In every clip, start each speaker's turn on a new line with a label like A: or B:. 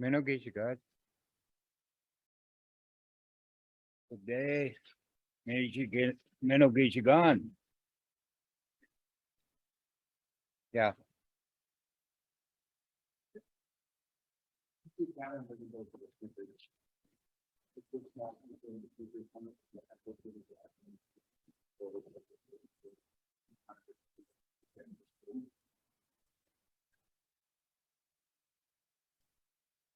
A: Menogijigat. Today, Menogijigan. Yeah.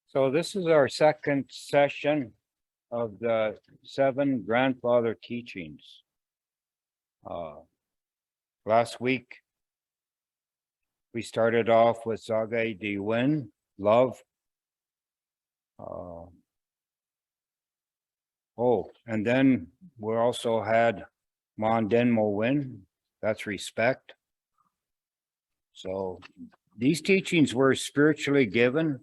A: So this is our second session of the 7 grandfather teachings. Last week, we started off with Zagay Di Win, love. And then we also had Mondenmo Win, that's respect. So these teachings were spiritually given,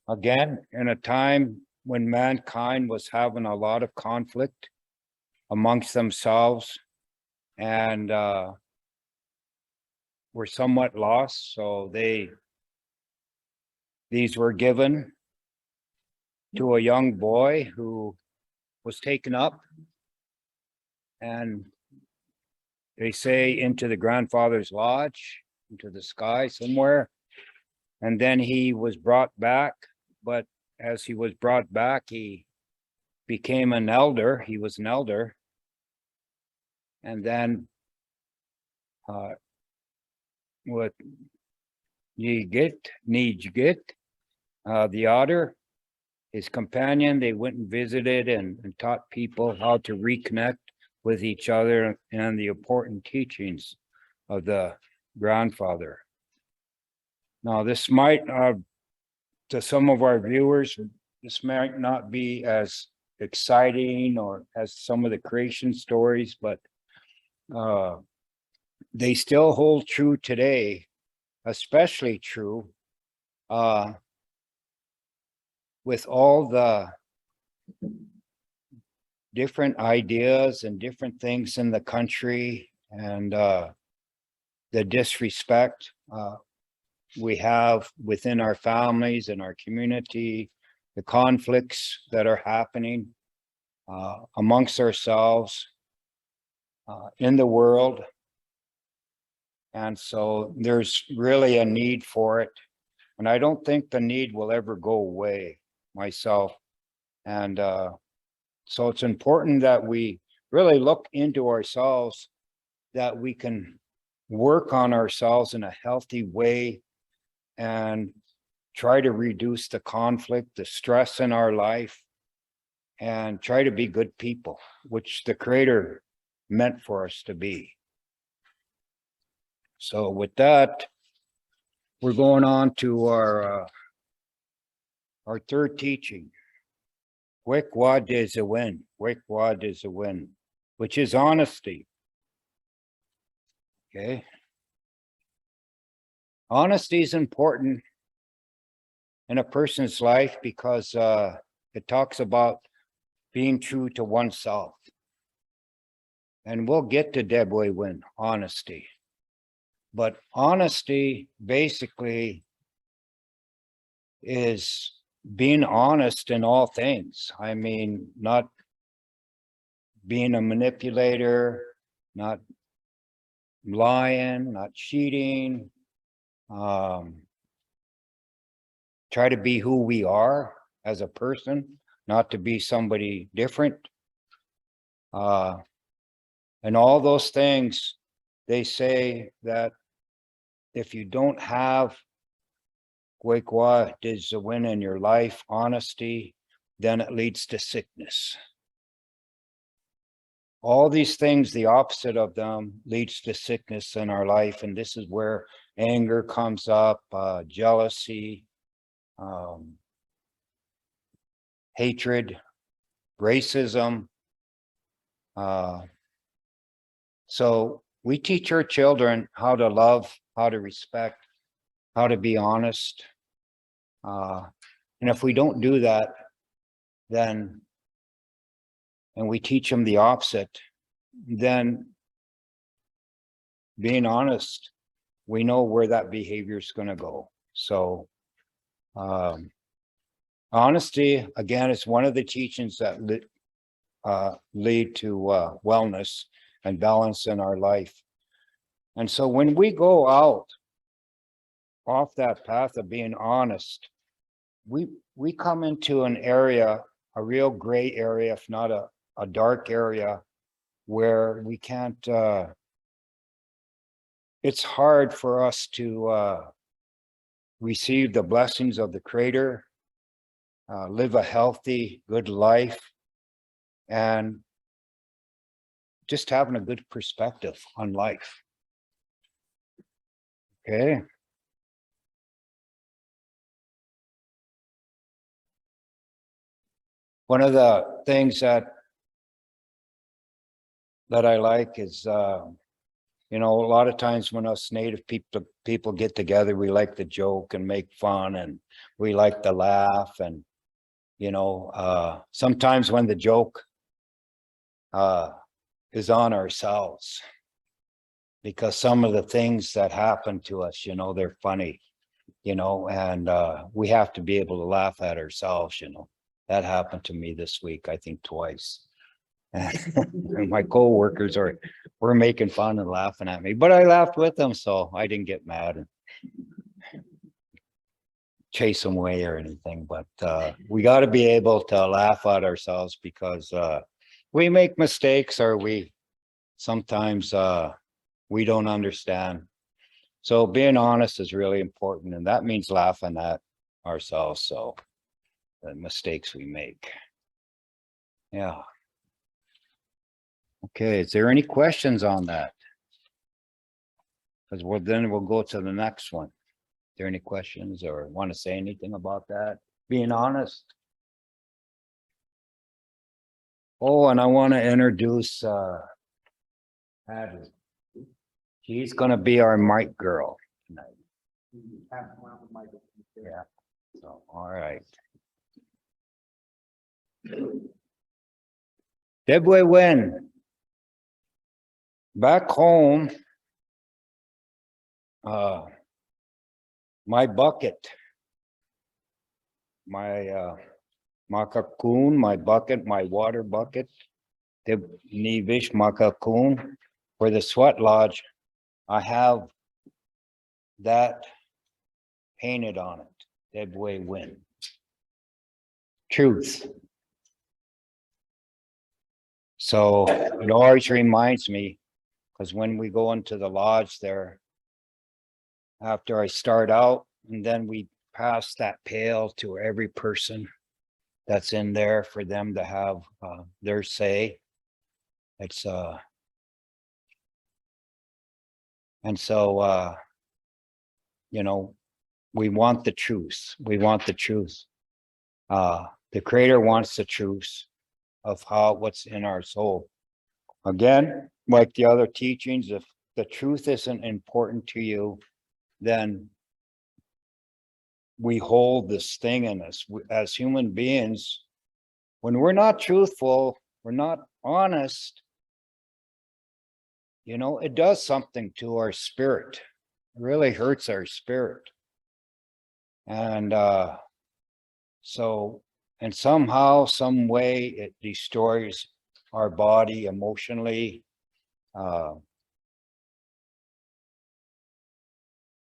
A: again, in a time when mankind was having a lot of conflict amongst themselves and were somewhat lost. So these were given to a young boy who was taken up, and they say into the grandfather's lodge, into the sky somewhere. And then he was brought back, but as he was brought back, he became an elder. He was an elder. And then what Nijgit, the otter, his companion, they went and visited and taught people how to reconnect with each other and the important teachings of the grandfather. Now, this might, to some of our viewers, this might not be as exciting or as some of the creation stories, but they still hold true today, especially true with all the different ideas and different things in the country and the disrespect we have within our families and our community, the conflicts that are happening amongst ourselves in the world. And so there's really a need for it. And I don't think the need will ever go away myself. And so it's important that we really look into ourselves, that we can work on ourselves in a healthy way and try to reduce the conflict, the stress in our life, and try to be good people, which the Creator meant for us to be. So with that, we're going on to our third teaching. Wickwad is a win. Wickwad is a win, which is honesty. Okay. Honesty is important in a person's life because it talks about being true to oneself. And we'll get to Debwe Win, honesty. But honesty basically is being honest in all things. I mean, not being a manipulator, not lying, not cheating. Try to be who we are as a person, not to be somebody different. And all those things, they say that if you don't have Gwekwa Dizawin in your life, honesty, then it leads to sickness. All these things, the opposite of them, leads to sickness in our life. And this is where anger comes up, jealousy, hatred, racism. So we teach our children how to love, how to respect, how to be honest. And if we don't do that, then, and we teach them the opposite, then being honest, we know where that behavior is going to go. So Honesty, again, is one of the teachings that lead to wellness and balance in our life. And so when we go out off that path of being honest, we come into an area, a real gray area, if not a dark area, where we can't, it's hard for us to receive the blessings of the Creator, live a healthy, good life, and just having a good perspective on life. Okay. One of the things that I like is, you know, a lot of times when us native people get together, we like to joke and make fun, and we like to laugh. And, you know, sometimes when the joke is on ourselves, because some of the things that happen to us, you know, they're funny, you know, and we have to be able to laugh at ourselves, you know. That happened to me this week, I think twice. And my co-workers were making fun and laughing at me, but I laughed with them, so I didn't get mad and chase them away or anything. But we got to be able to laugh at ourselves, because we make mistakes, or we sometimes we don't understand. So being honest is really important, and that means laughing at ourselves, so the mistakes we make. Yeah. Okay, is there any questions on that? Because then we'll go to the next one. Is there any questions or want to say anything about that? Being honest. Oh, and I want to introduce Hadley. She's gonna be our mic girl tonight. Yeah. So, all right. Debwe Wen. Back home, my bucket, my makakun, my bucket, my water bucket, the Nivish makakun, for the sweat lodge, I have that painted on it. Debwe Wen. Truth. So it always reminds me, because when we go into the lodge there, after I start out, and then we pass that pail to every person that's in there for them to have their say. It's and so you know, we want the truth. We want the truth. The Creator wants the truth of what's in our soul. Again, like the other teachings, if the truth isn't important to you, then we hold this thing in us as human beings. When we're not truthful, we're not honest, you know, it does something to our spirit. It really hurts our spirit. And so, and somehow, some way, it destroys our body emotionally,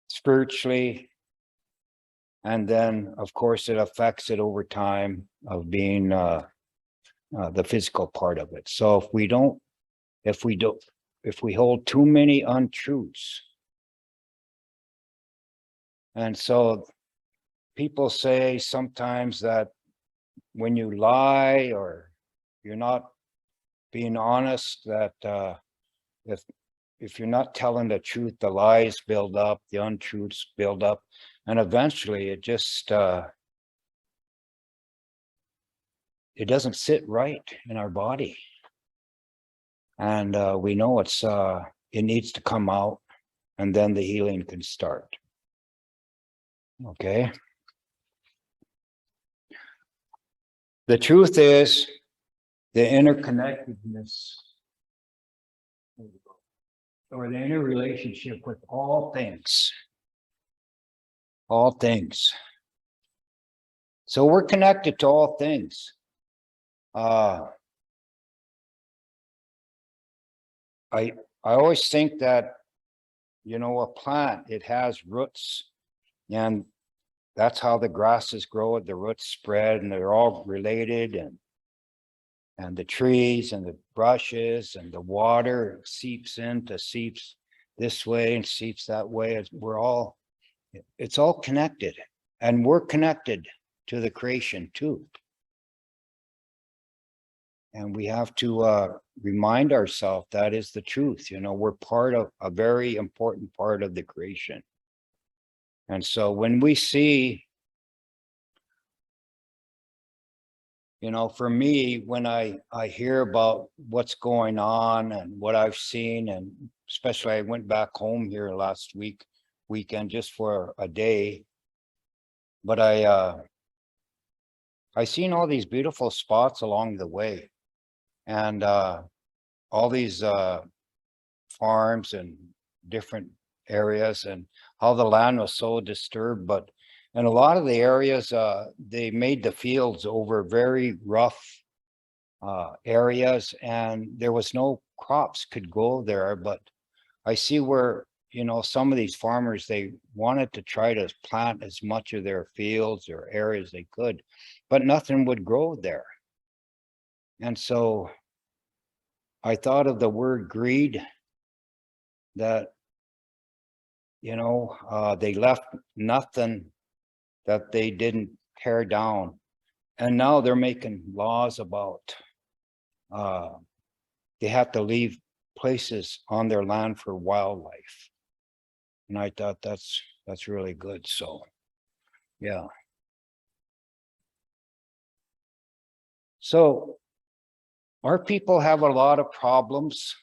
A: spiritually, and then of course it affects it over time of being the physical part of it. So if we hold too many untruths, and so people say sometimes that when you lie or you're not being honest, that if you're not telling the truth, the lies build up, the untruths build up, and eventually it just it doesn't sit right in our body. And we know it needs to come out, and then the healing can start. Okay. The truth is the interconnectedness, or the interrelationship with all things. All things. So we're connected to all things. I always think that, you know, a plant, it has roots, and that's how the grasses grow. The roots spread, and they're all related, and the trees and the brushes and the water seeps this way and seeps that way. It's all connected, and we're connected to the creation too. And we have to remind ourselves that is the truth. You know, we're part of a very important part of the creation. And so when we see, you know, for me, when I hear about what's going on and what I've seen, and especially I went back home here last weekend just for a day, but I seen all these beautiful spots along the way, and all these farms and different areas, and how the land was so disturbed. But in a lot of the areas, they made the fields over very rough areas, and there was no crops could grow there. But I see where, you know, some of these farmers, they wanted to try to plant as much of their fields or areas they could, but nothing would grow there. And so I thought of the word greed, that, you know, they left nothing that they didn't tear down. And now they're making laws about they have to leave places on their land for wildlife. And I thought that's really good. So yeah. So our people have a lot of problems,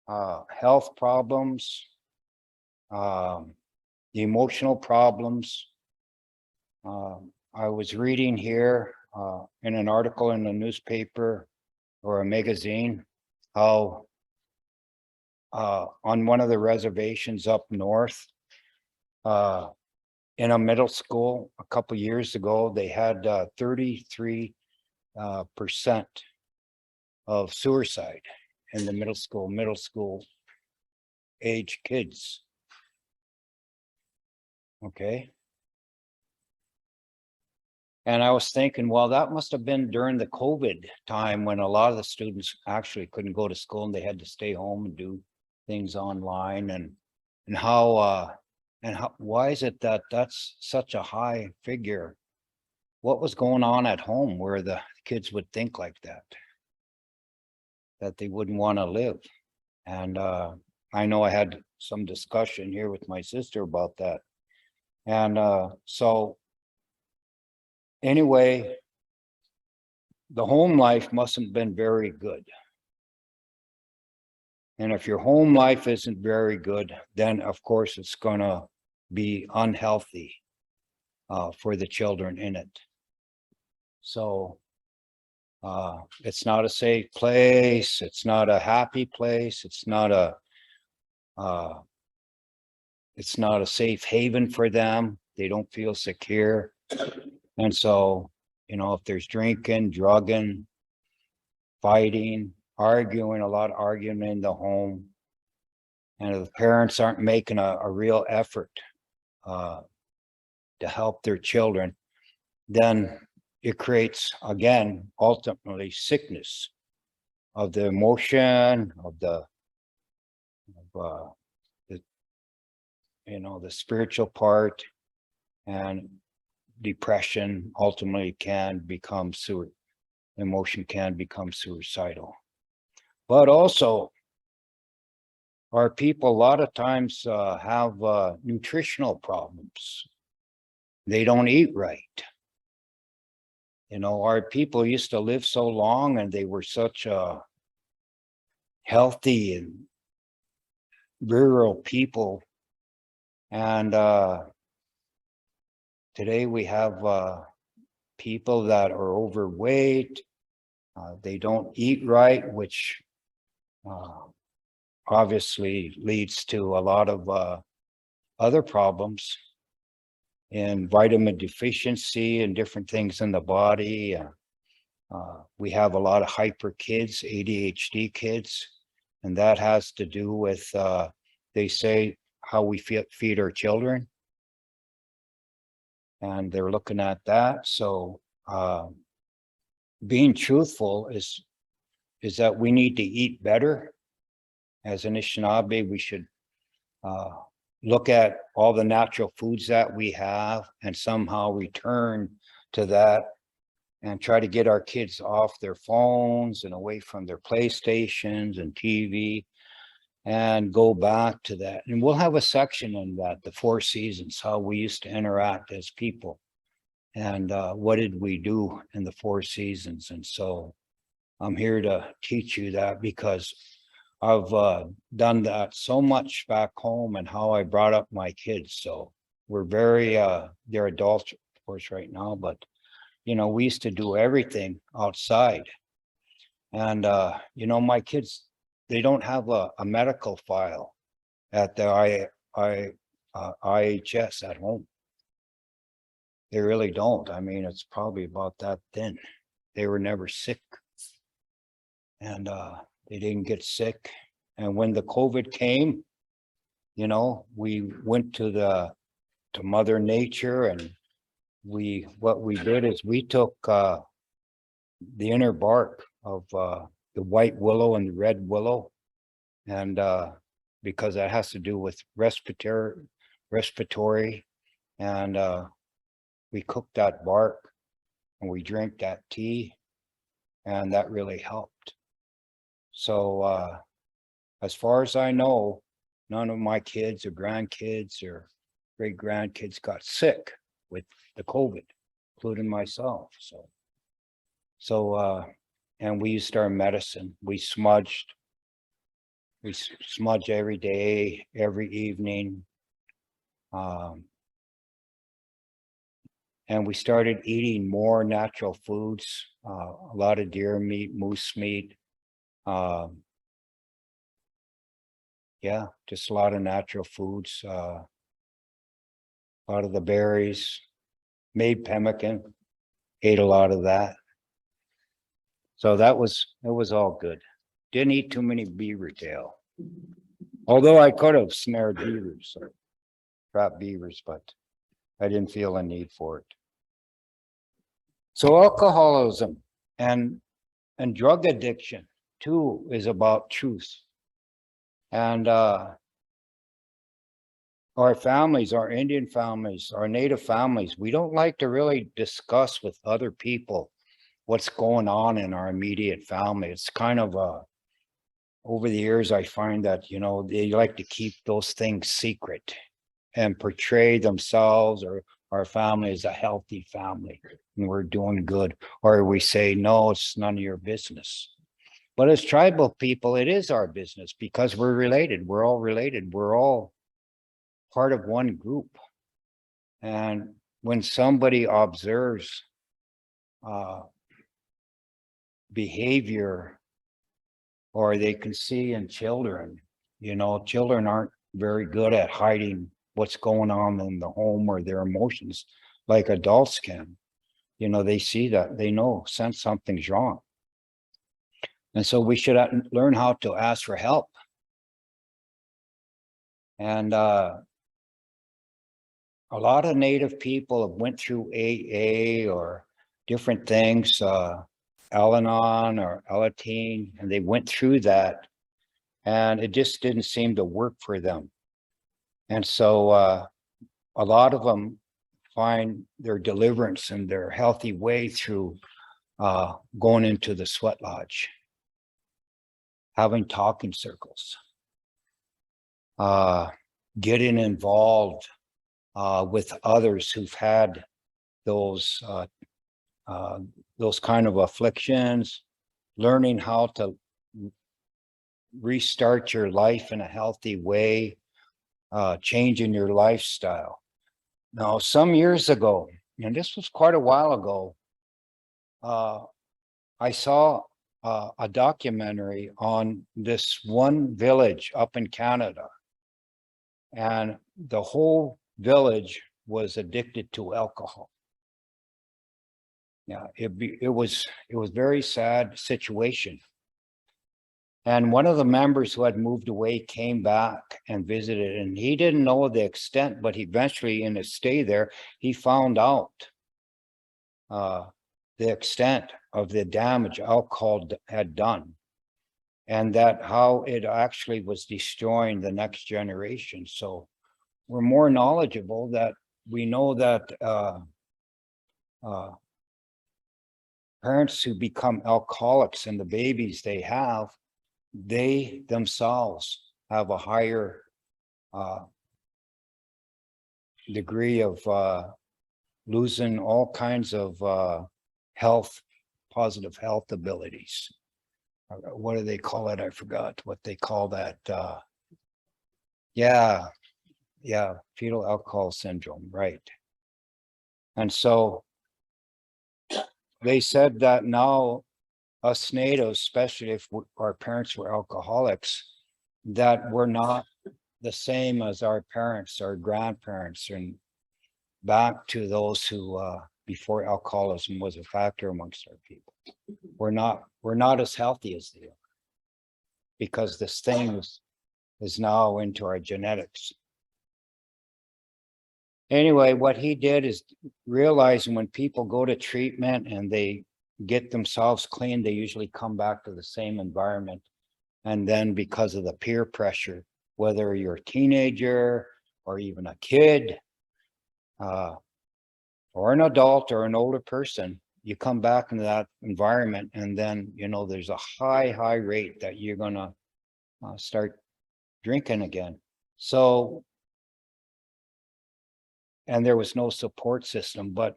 A: health problems, emotional problems. I was reading here in an article in a newspaper or a magazine, how on one of the reservations up north, in a middle school a couple years ago, they had 33% of suicide in the middle school age kids. Okay. And I was thinking, well, that must have been during the COVID time, when a lot of the students actually couldn't go to school and they had to stay home and do things online. And how why is it that that's such a high figure? What was going on at home where the kids would think like that they wouldn't want to live? And I know I had some discussion here with my sister about that. And so anyway, the home life mustn't have been very good. And if your home life isn't very good, then of course it's gonna be unhealthy for the children in it. So it's not a safe place. It's not a happy place. It's not a safe haven for them. They don't feel secure. And so, you know, if there's drinking, drugging, fighting, arguing, a lot of arguing in the home, and if the parents aren't making a real effort to help their children, then it creates, again, ultimately sickness of the emotion, of the you know, the spiritual part, and depression ultimately can become emotion can become suicidal. But also, our people a lot of times have nutritional problems. They don't eat right. You know, our people used to live so long, and they were such healthy and rural people. And today we have people that are overweight. They don't eat right, which obviously leads to a lot of other problems. in vitamin deficiency and different things in the body. We have a lot of hyper kids, ADHD kids, and that has to do with, they say, how we feed our children. And they're looking at that. So being truthful is that we need to eat better. As an Anishinaabe, we should look at all the natural foods that we have and somehow return to that and try to get our kids off their phones and away from their PlayStations and TV and go back to that. And we'll have a section on that, the 4 seasons, how we used to interact as people and what did we do in the 4 seasons. And so I'm here to teach you that because I've done that so much back home and how I brought up my kids. So we're very, they're adults, of course, right now, but you know, we used to do everything outside. And, you know, my kids, they don't have a medical file at the IHS at home. They really don't. I mean, it's probably about that thin. They were never sick. And they didn't get sick. And when the COVID came, you know, we went to Mother Nature, and what we did is we took the inner bark of the white willow and the red willow, and because that has to do with respiratory, and we cooked that bark and we drank that tea, and that really helped. So as far as I know, none of my kids or grandkids or great grandkids got sick with the COVID, including myself. So and we used our medicine. We smudge every day, every evening. And we started eating more natural foods, a lot of deer meat, moose meat. Yeah, just a lot of natural foods, a lot of the berries, made pemmican, ate a lot of that. So it was all good. Didn't eat too many beaver tail. Although I could have snared beavers or trapped beavers, but I didn't feel a need for it. So alcoholism and drug addiction too is about truth. And our families, our Indian families, our Native families, we don't like to really discuss with other people what's going on in our immediate family. It's kind of over the years, I find that, you know, they like to keep those things secret and portray themselves or our family as a healthy family and we're doing good. Or we say, no, it's none of your business. But as tribal people, it is our business because we're related. We're all related. We're all part of one group. And when somebody observes behavior, or they can see in children, you know, children aren't very good at hiding what's going on in the home or their emotions like adults can. You know, they see that, they know, sense something's wrong. And so we should learn how to ask for help. And a lot of Native people have went through AA or different things, Al-Anon or Alateen, and they went through that and it just didn't seem to work for them. And so a lot of them find their deliverance and their healthy way through going into the sweat lodge, having talking circles, getting involved with others who've had those kind of afflictions, learning how to restart your life in a healthy way, changing your lifestyle. Now, some years ago, and this was quite a while ago, I saw a documentary on this one village up in Canada, and the whole village was addicted to alcohol. Yeah, it was very sad situation. And one of the members who had moved away came back and visited, and he didn't know the extent, but eventually in his stay there, he found out the extent of the damage alcohol had done, and that how it actually was destroying the next generation. So we're more knowledgeable, that we know that parents who become alcoholics and the babies they have, they themselves have a higher degree of losing all kinds of positive health abilities. What do they call it? I forgot what they call that. Yeah, fetal alcohol syndrome, right. And so they said that now us natives, especially if our parents were alcoholics, that we're not the same as our parents, our grandparents, and back to those who before alcoholism was a factor amongst our people. We're not as healthy as they are, because this thing is now into our genetics. Anyway, what he did is realizing when people go to treatment and they get themselves clean, they usually come back to the same environment. And then because of the peer pressure, whether you're a teenager or even a kid, or an adult or an older person, you come back into that environment, and then, you know, there's a high rate that you're gonna start drinking again. So, and there was no support system, but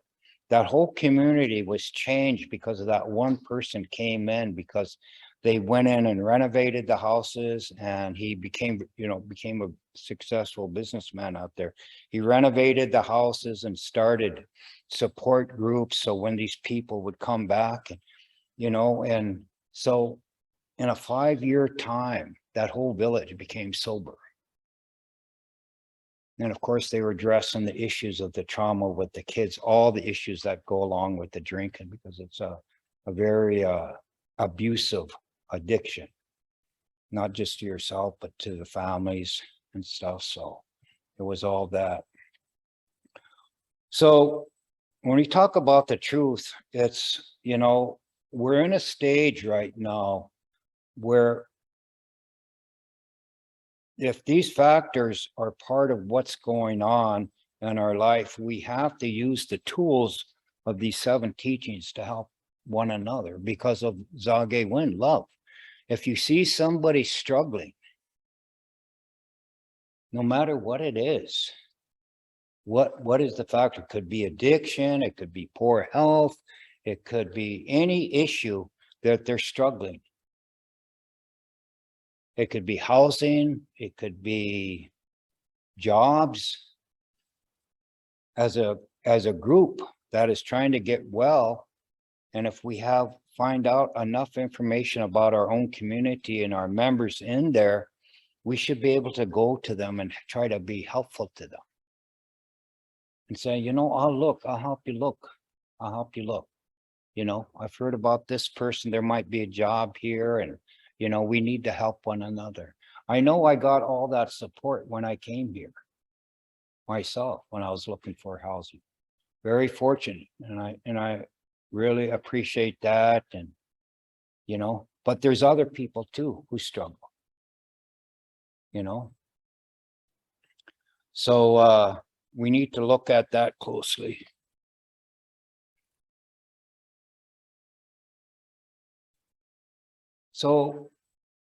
A: that whole community was changed because of that one person came in, because they went in and renovated the houses, and he became a successful businessman out there. He renovated the houses and started support groups. So when these people would come back, and, and so in a 5-year time, that whole village became sober. And of course, they were addressing the issues of the trauma with the kids, all the issues that go along with the drinking, because it's a very abusive addiction, not just to yourself, but to the families and stuff. So it was all that. So when we talk about the truth, it's, we're in a stage right now where if these factors are part of what's going on in our life, we have to use the tools of these 7 teachings to help one another, because of Zage Win, love. If you see somebody struggling, no matter what it is, what is the factor? It could be addiction, it could be poor health, it could be any issue that they're struggling. It could be housing, it could be jobs. As a group that is trying to get well, and if we find out enough information about our own community and our members in there, we should be able to go to them and try to be helpful to them and say, I'll help you look. I've heard about this person, there might be a job here, and we need to help one another. I know I got all that support when I came here myself, when I was looking for housing. Very fortunate, and I really appreciate that. And but there's other people too who struggle, so we need to look at that closely. So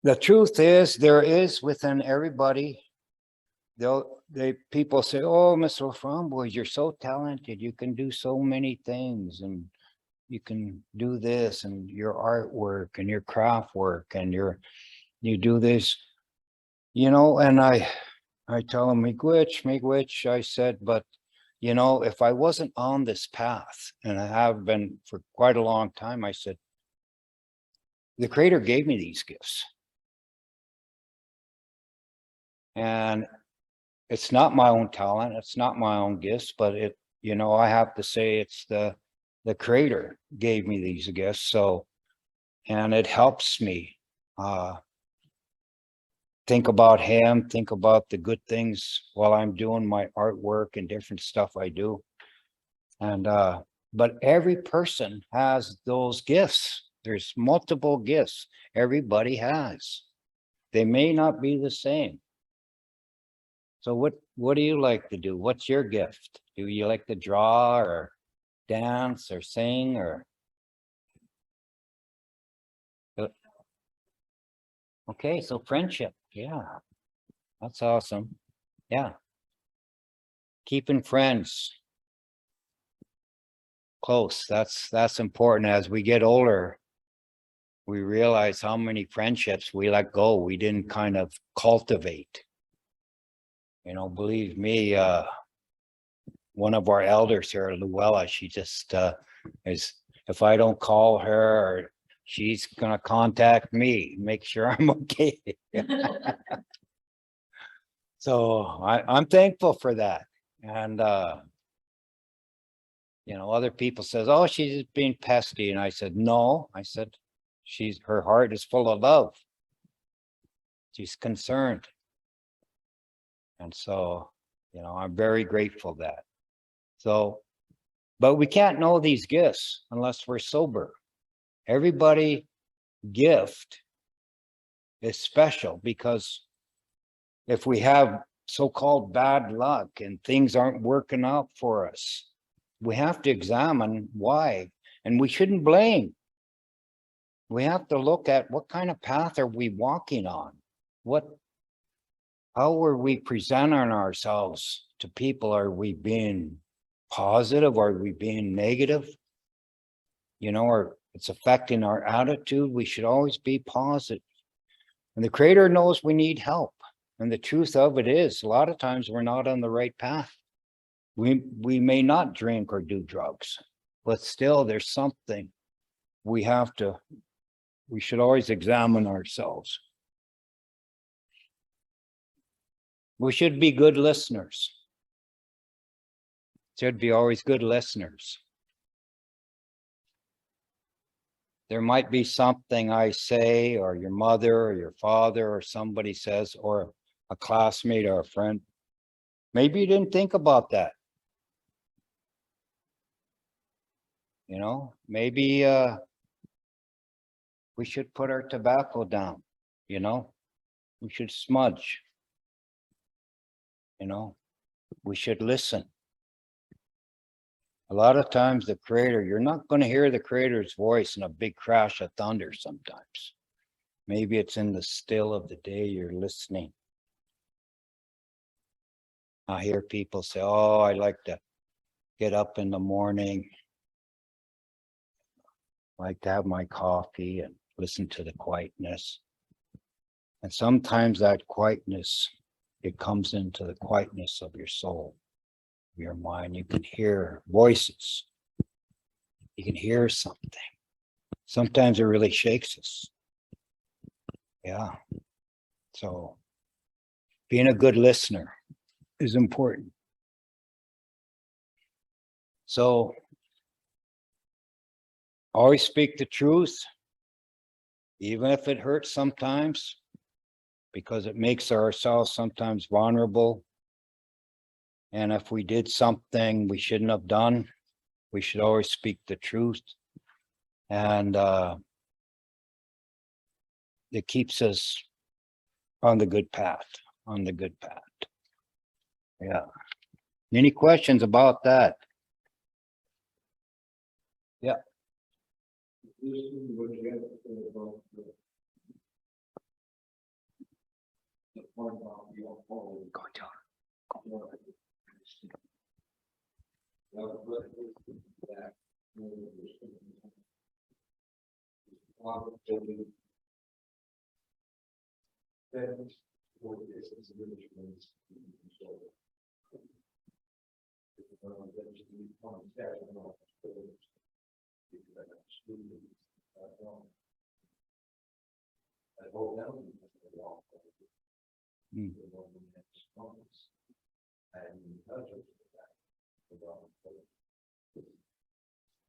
A: the truth is, there is within everybody, people say, oh, Mr. Lafromboise, you're so talented, you can do so many things, and you can do this, and your artwork and your craft work, and you do this, and I tell them, miigwech, I said, but if I wasn't on this path, and I have been for quite a long time, I said, the Creator gave me these gifts. And it's not my own talent, it's not my own gifts, but it, you know, I have to say it's the creator gave me these gifts. So, and it helps me think about him, think about the good things while I'm doing my artwork and different stuff I do. And but every person has those gifts. There's multiple gifts everybody has. They may not be the same. So what do you like to do? What's your gift? Do you like to draw or dance or sing or? Okay, so friendship. Yeah, that's awesome. Yeah. Keeping friends close. That's important. As we get older, we realize how many friendships we let go. We didn't kind of cultivate. You know, believe me, one of our elders here, Luella, she just is, if I don't call her, or she's gonna contact me, make sure I'm okay. So I'm thankful for that. And you know, other people says, oh, she's just being pesky. And I said, no, I said, her heart is full of love. She's concerned. And so, you know, I'm very grateful that. So, but we can't know these gifts unless we're sober. Everybody gift is special, because if we have so-called bad luck and things aren't working out for us, we have to examine why, and we shouldn't blame. We have to look at what kind of path are we walking on? How are we presenting ourselves to people? Are we being positive? Are we being negative? You know, or it's affecting our attitude. We should always be positive. And the creator knows we need help. And the truth of it is, a lot of times we're not on the right path. We may not drink or do drugs, but still there's something we should always examine ourselves. We should be good listeners. Should be always good listeners. There might be something I say, or your mother or your father or somebody says, or a classmate or a friend. Maybe you didn't think about that. You know, maybe we should put our tobacco down, you know, we should smudge, you know, we should listen. A lot of times the creator, you're not going to hear the creator's voice in a big crash of thunder sometimes. Maybe it's in the still of the day you're listening. I hear people say, oh, I like to get up in the morning, I like to have my coffee and listen to the quietness. And sometimes that quietness, it comes into the quietness of your soul, your mind. You can hear voices. You can hear something. Sometimes it really shakes us. Yeah. So being a good listener is important. So always speak the truth, even if it hurts sometimes, because it makes ourselves sometimes vulnerable. And if we did something we shouldn't have done, we should always speak the truth. And it keeps us on the good path, Yeah. Any questions about that? Yeah. Go tell her.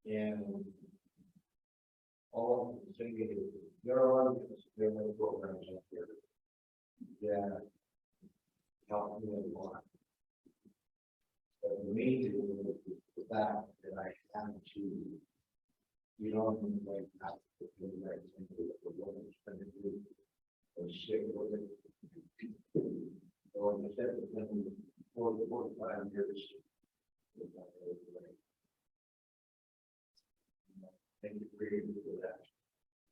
B: And all the thing is, there are programs out there that help me a lot. But the main thing is the fact that I have to, you know, like, have to do the right thing with the one that's trying to do, or stick with it. So instead of them 45 years. Thank you for that.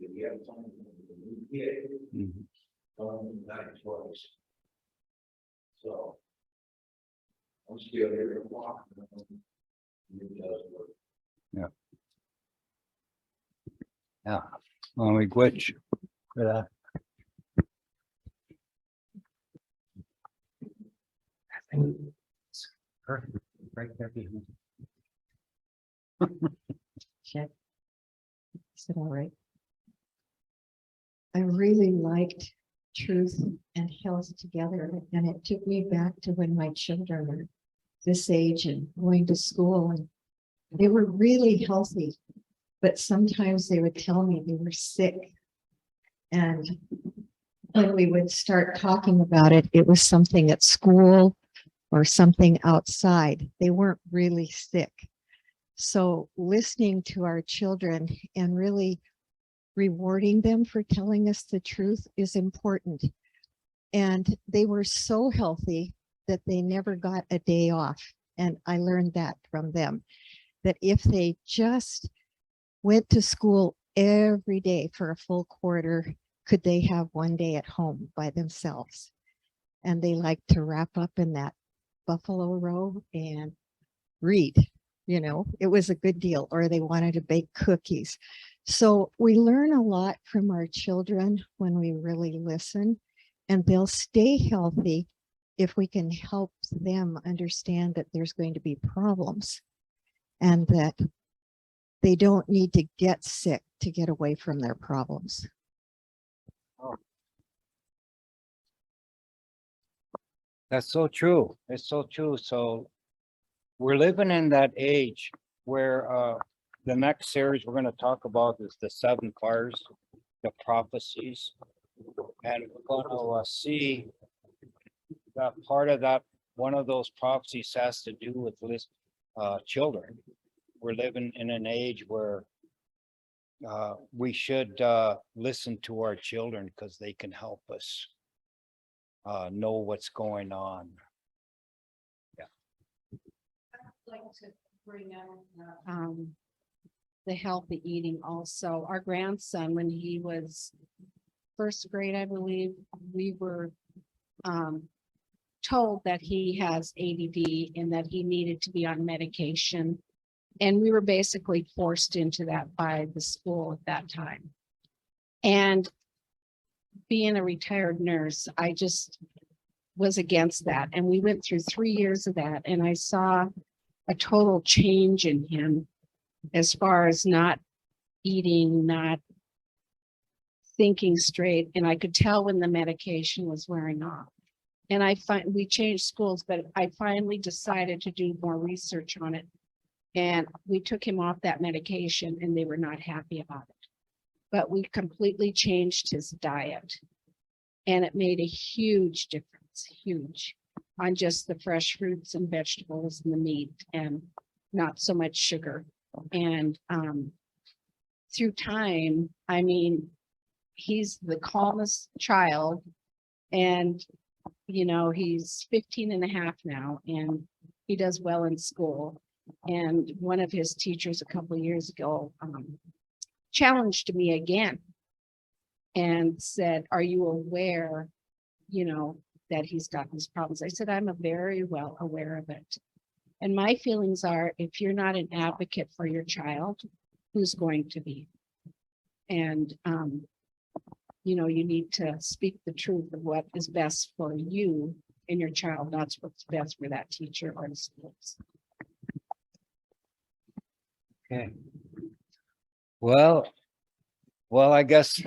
B: If you have something that you get, that twice. So I'm still here to walk. It does work.
A: Yeah. When we glitch. Perfect. Right there behind.
C: Check. Is it all right? I really liked truth and health together, and it took me back to when my children were this age and going to school, and they were really healthy, but sometimes they would tell me they were sick. And when we would start talking about it, it was something at school or something outside. They weren't really sick. So listening to our children and really rewarding them for telling us the truth is important. And they were so healthy that they never got a day off. And I learned that from them, that if they just went to school every day for a full quarter, could they have one day at home by themselves? And they like to wrap up in that buffalo robe and read. You know, it was a good deal, or they wanted to bake cookies. So we learn a lot from our children when we really listen, and they'll stay healthy if we can help them understand that there's going to be problems and that they don't need to get sick to get away from their problems.
A: That's so true. It's so true. So we're living in that age where the next series we're going to talk about is the 7 cars, the prophecies. And we're going to see that part of that, one of those prophecies has to do with children. We're living in an age where we should listen to our children because they can help us know what's going on.
D: Like to bring up the healthy eating also. Our grandson, when he was first grade, I believe, we were told that he has ADD and that he needed to be on medication. And we were basically forced into that by the school at that time. And being a retired nurse, I just was against that. And we went through 3 years of that, and I saw a total change in him as far as not eating, not thinking straight. And I could tell when the medication was wearing off. And we changed schools, but I finally decided to do more research on it. And we took him off that medication, and they were not happy about it. But we completely changed his diet, and it made a huge difference, huge, on just the fresh fruits and vegetables and the meat and not so much sugar. And through time, I mean, he's the calmest child, and, you know, he's 15 and a half now, and he does well in school. And one of his teachers a couple of years ago challenged me again and said, are you aware, you know, that he's got these problems? I said, I'm very well aware of it. And my feelings are, if you're not an advocate for your child, who's going to be? And, you know, you need to speak the truth of what is best for you and your child, not what's best for that teacher or the schools.
A: Okay. Well, I guess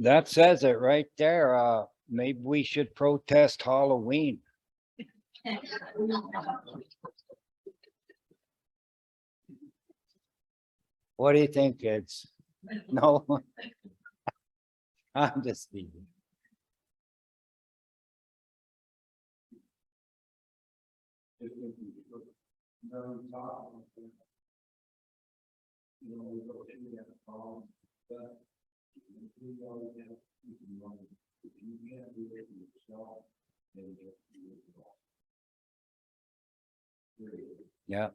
A: that says it right there. Maybe we should protest Halloween. What do you think, kids? No? I'm just teasing. Yeah.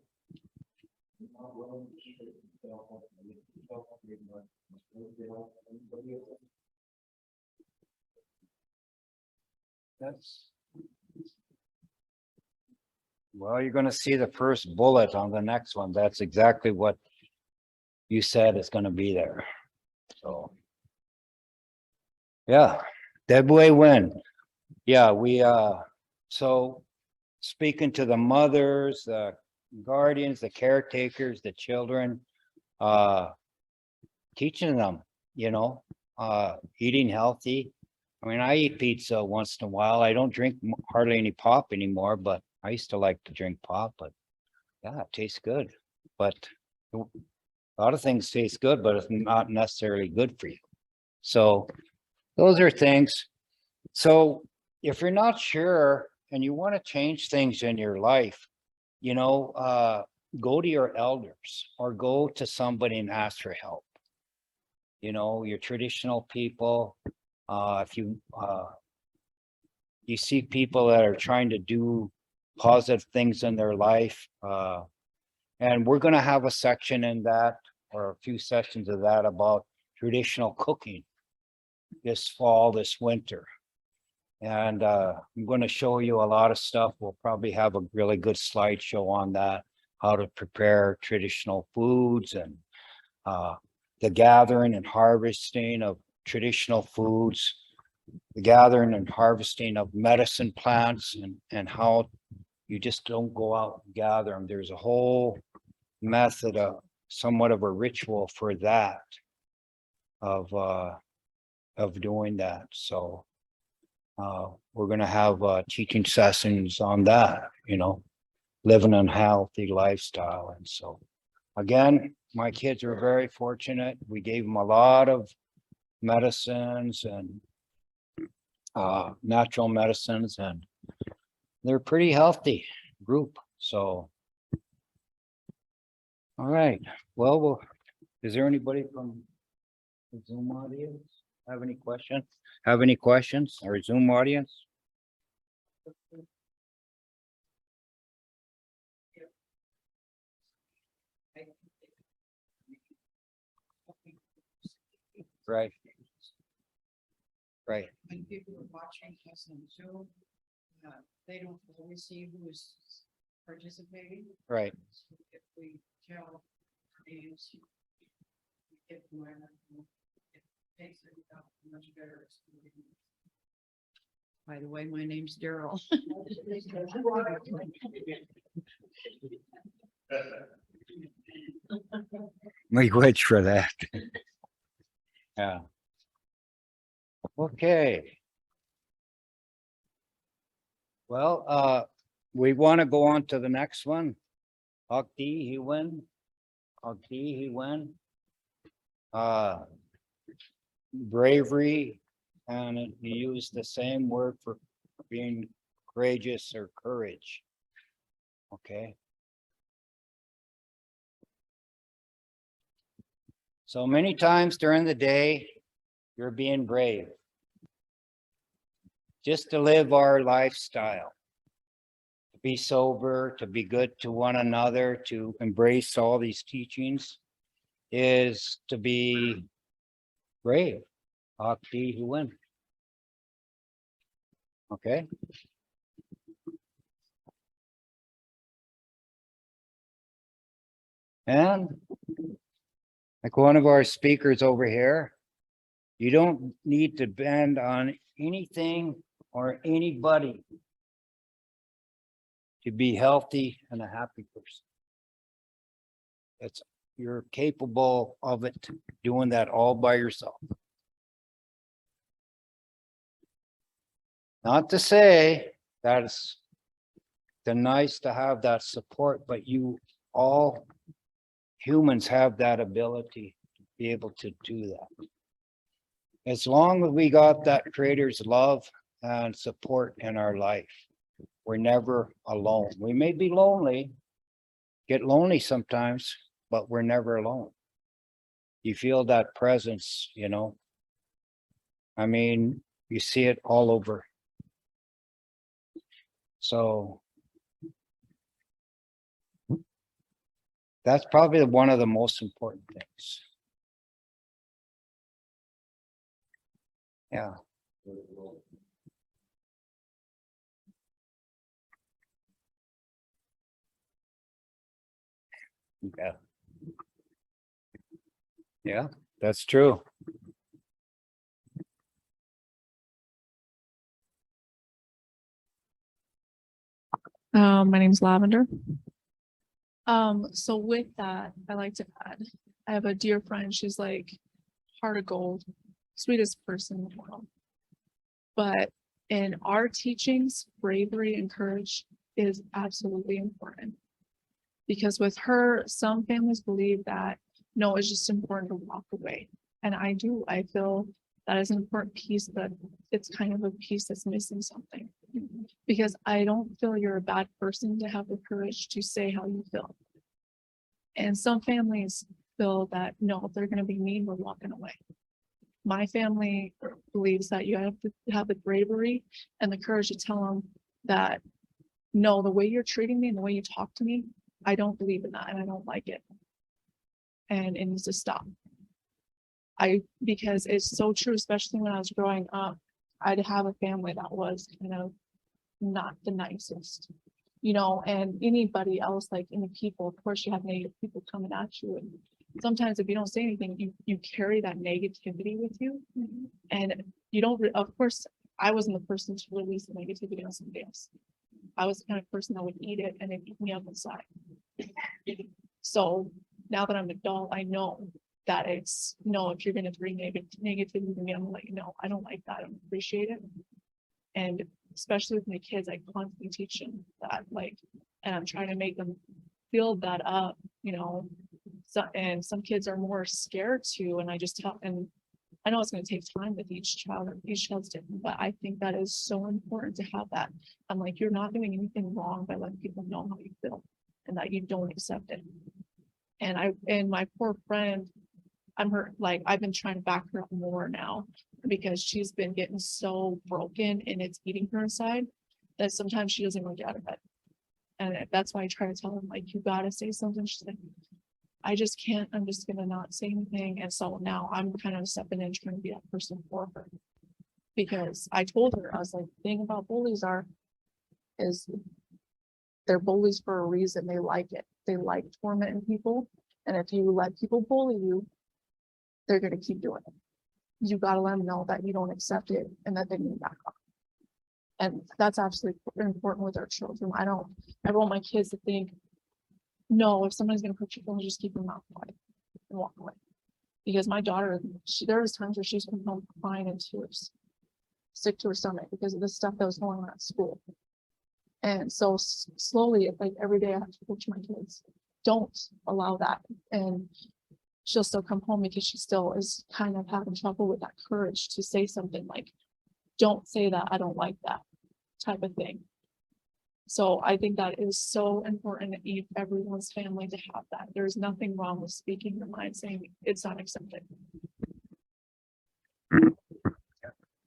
A: That's. Well, you're gonna see the first bullet on the next one. That's exactly what you said is gonna be there. So. Yeah, that way win. Yeah, so speaking to the mothers, the guardians, the caretakers, the children, teaching them, eating healthy. I mean, I eat pizza once in a while. I don't drink hardly any pop anymore, but I used to like to drink pop, but yeah, it tastes good. But a lot of things taste good, but it's not necessarily good for you. So those are things. So if you're not sure and you want to change things in your life, go to your elders or go to somebody and ask for help. Your traditional people, if you see people that are trying to do positive things in their life, and we're going to have a section in that or a few sessions of that about traditional cooking this fall, this winter. And I'm going to show you a lot of stuff. We'll probably have a really good slideshow on that, how to prepare traditional foods and the gathering and harvesting of traditional foods, the gathering and harvesting of medicine plants, and how you just don't go out and gather them. There's a whole method of somewhat of a ritual for that, of doing that. So we're going to have teaching sessions on that, living a healthy lifestyle. And so again, my kids are very fortunate. We gave them a lot of medicines and natural medicines, and they're a pretty healthy group. So, all right. Well, is there anybody from the Zoom audience have any questions? Or Zoom audience? Right. Right.
E: When people are watching us on Zoom, they don't always see who is participating.
A: Right.
E: So if we tell names, we get more, it makes it much better. By the way, my name's Daryl.
A: We wait for that. Yeah. Okay. Well, we want to go on to the next one. Akdi, he win. Bravery, and he used the same word for being courageous or courage. Okay. So many times during the day, you're being brave. Just to live our lifestyle. To be sober, to be good to one another, to embrace all these teachings is to be brave. Akti who win. Okay. And like one of our speakers over here, you don't need to bend on anything or anybody to be healthy and a happy person. You're capable of it, doing that all by yourself. Not to say that they're nice to have that support, but all humans have that ability to be able to do that. As long as we got that creator's love and support in our life, we're never alone. We may be lonely, get lonely sometimes, but we're never alone. You feel that presence, you know. I mean, you see it all over. So that's probably one of the most important things. Yeah. Yeah. Yeah, that's true.
F: My name's Lavender. So with that, I like to add, I have a dear friend, she's like heart of gold, sweetest person in the world. But in our teachings, bravery and courage is absolutely important. Because with her, some families believe that, no, it's just important to walk away. And I do, I feel that is an important piece, but it's kind of a piece that's missing something. Because I don't feel you're a bad person to have the courage to say how you feel. And some families feel that, no, if they're going to be mean, we're walking away. My family believes that you have to have the bravery and the courage to tell them that, no, the way you're treating me and the way you talk to me, I don't believe in that and I don't like it. And it needs to stop. Because it's so true, especially when I was growing up, I'd have a family that was kind of not the nicest, you know, and anybody else, like any people, of course you have negative people coming at you. And sometimes if you don't say anything, you carry that negativity with you. And you don't, of course, I wasn't the person to release the negativity on somebody else. I was the kind of person that would eat it and it eat me up inside. So now that I'm an adult, I know that it's, no, if you're going to bring negativity to me, I'm like, no, I don't like that. I don't appreciate it. And especially with my kids, I constantly teach them that, like, and I'm trying to make them build that up, you know. So, and some kids are more scared to, and I just tell, and I know it's going to take time with each child, each child's different, but I think that is so important to have that. I'm like, you're not doing anything wrong by letting people know how you feel and that you don't accept it. And my poor friend, I'm her, like, I've been trying to back her up more now because she's been getting so broken and it's eating her inside that sometimes she doesn't even get out of bed. And that's why I try to tell them, like, you gotta say something. She's like, I just can't, I'm just gonna not say anything. And so now I'm kind of stepping in, trying to be that person for her. Because I told her, I was like, the thing about bullies is they're bullies for a reason. They like it. They like tormenting people. And if you let people bully you, they're going to keep doing it. You got to let them know that you don't accept it and that they need to back off. And that's absolutely important with our children. I want my kids to think, no, if somebody's going to hurt your feelings, just keep your mouth quiet and walk away. Because my daughter, there was times where she's come home crying in tears, sick to her stomach because of the stuff that was going on at school. And so slowly, like every day I have to coach my kids, don't allow that. And she'll still come home because she still is kind of having trouble with that courage to say something like, don't say that, I don't like that type of thing. So I think that is so important in everyone's family to have that. There's nothing wrong with speaking your mind, saying it's not accepted.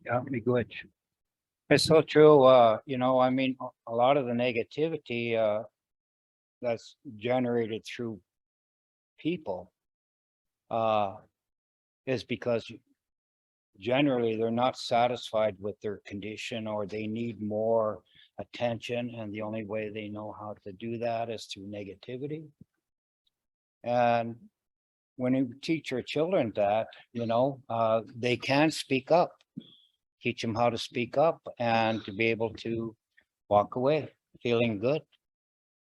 A: Yeah, be good. It's so true. You know, I mean, a lot of the negativity that's generated through people is because generally they're not satisfied with their condition or they need more attention, and the only way they know how to do that is through negativity. And when you teach your children that, you know, they can speak up, teach them how to speak up and to be able to walk away feeling good,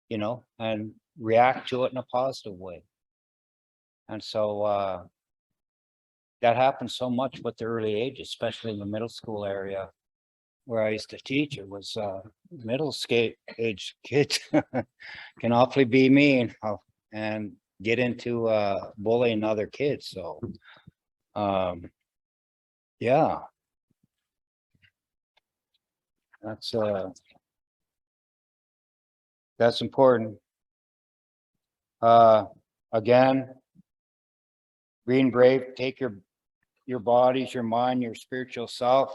A: you know, and react to it in a positive way. And so that happens so much with the early age, especially in the middle school area. where I used to teach, it was age kids can awfully be mean and get into bullying other kids. So yeah. That's important. Again, being brave, take your bodies, your mind, your spiritual self.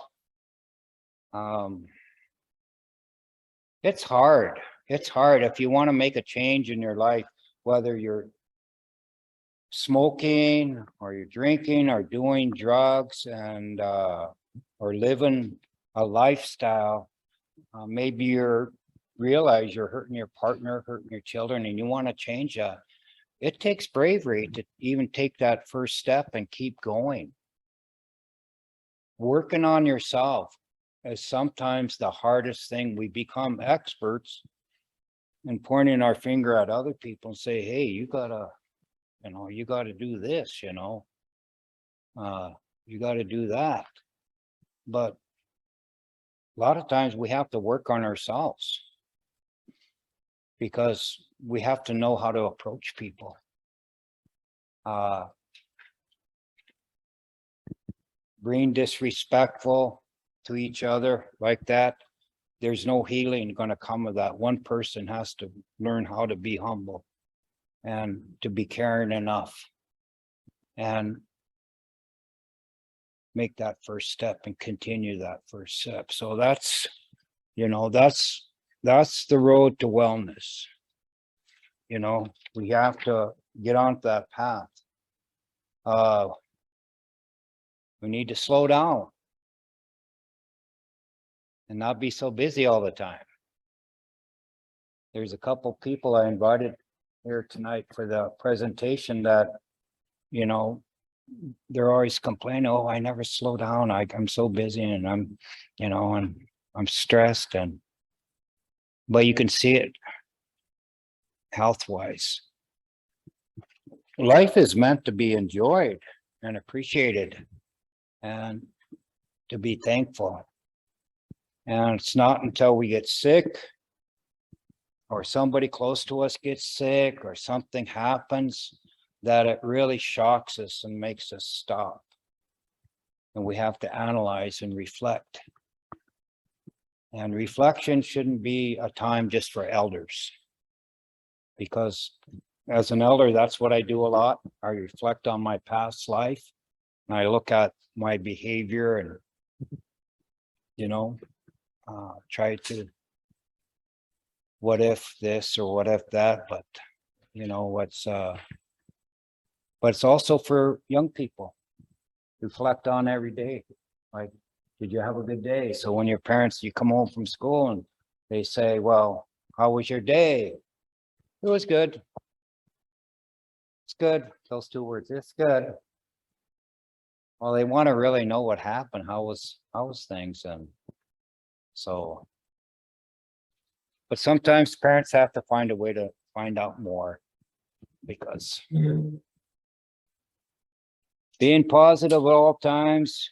A: It's hard. It's hard if you want to make a change in your life, whether you're smoking or you're drinking or doing drugs and or living a lifestyle. Maybe you're realize you're hurting your partner, hurting your children, and you want to change that. It takes bravery to even take that first step and keep going. Working on yourself is sometimes the hardest thing. We become experts and pointing our finger at other people and say, hey, you gotta do this, you gotta do that. But a lot of times we have to work on ourselves because we have to know how to approach people. Being disrespectful to each other like that, there's no healing going to come of that. One person has to learn how to be humble and to be caring enough and make that first step and continue that first step. So that's the road to wellness. We have to get onto that path. We need to slow down and not be so busy all the time. There's a couple people I invited here tonight for the presentation that, they're always complaining, oh, I never slow down. I'm so busy and I'm stressed, but you can see it health-wise. Life is meant to be enjoyed and appreciated and to be thankful. And it's not until we get sick or somebody close to us gets sick or something happens that it really shocks us and makes us stop. And we have to analyze and reflect. And reflection shouldn't be a time just for elders. Because as an elder, that's what I do a lot. I reflect on my past life. And I look at my behavior and, try to what if this or what if that, but but it's also for young people. Reflect on every day. Like, did you have a good day? So when your parents, you come home from school and they say, well, how was your day? It was good. It's good. Those two words, it's good. Well, they want to really know what happened. How was things? And so, but sometimes parents have to find a way to find out more because being positive at all times,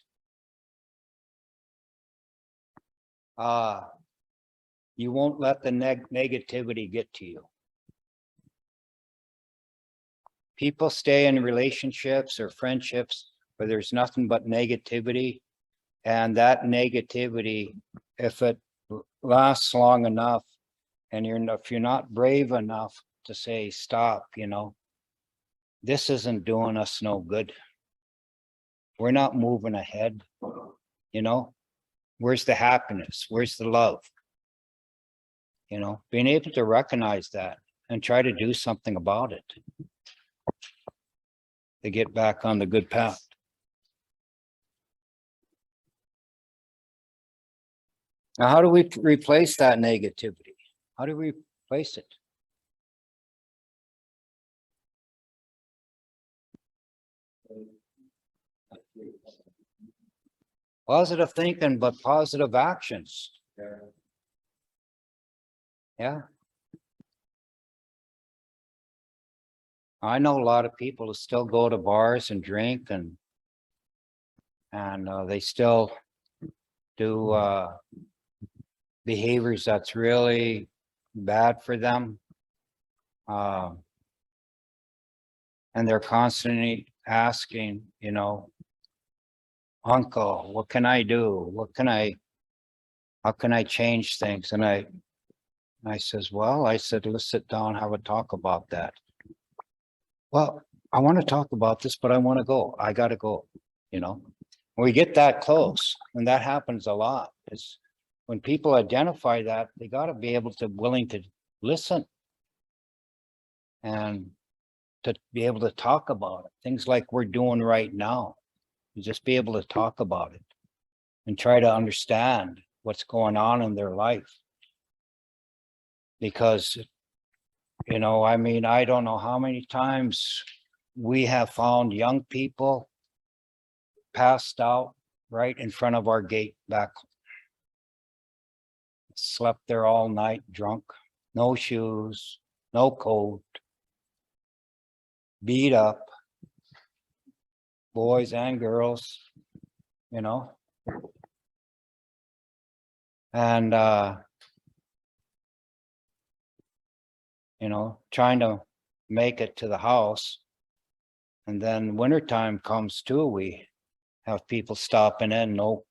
A: you won't let the negativity get to you. People stay in relationships or friendships where there's nothing but negativity, and that negativity, if it lasts long enough, and if you're not brave enough to say stop, this isn't doing us no good. We're not moving ahead. Where's the happiness? Where's the love? Being able to recognize that and try to do something about it to get back on the good path. Now, how do we replace that negativity? How do we replace it? Positive thinking, but positive actions. Yeah. I know a lot of people who still go to bars and drink and they still do behaviors that's really bad for them. And they're constantly asking, you know, uncle, what can I do? How can I change things? And I says, well, I said, let's sit down, have a talk about that. Well, I want to talk about this, but I want to go. I got to go, you know. We get that close, and that happens a lot. Is when people identify that, they got to be able to willing to listen and to be able to talk about it. Things like we're doing right now. You just be able to talk about it and try to understand what's going on in their life. Because, you know, I mean, I don't know how many times we have found young people passed out right in front of our gate back. Slept there all night drunk, no shoes, no coat, beat up, boys and girls, you know. And you know, trying to make it to the house. And then wintertime comes too, we have people stopping in, no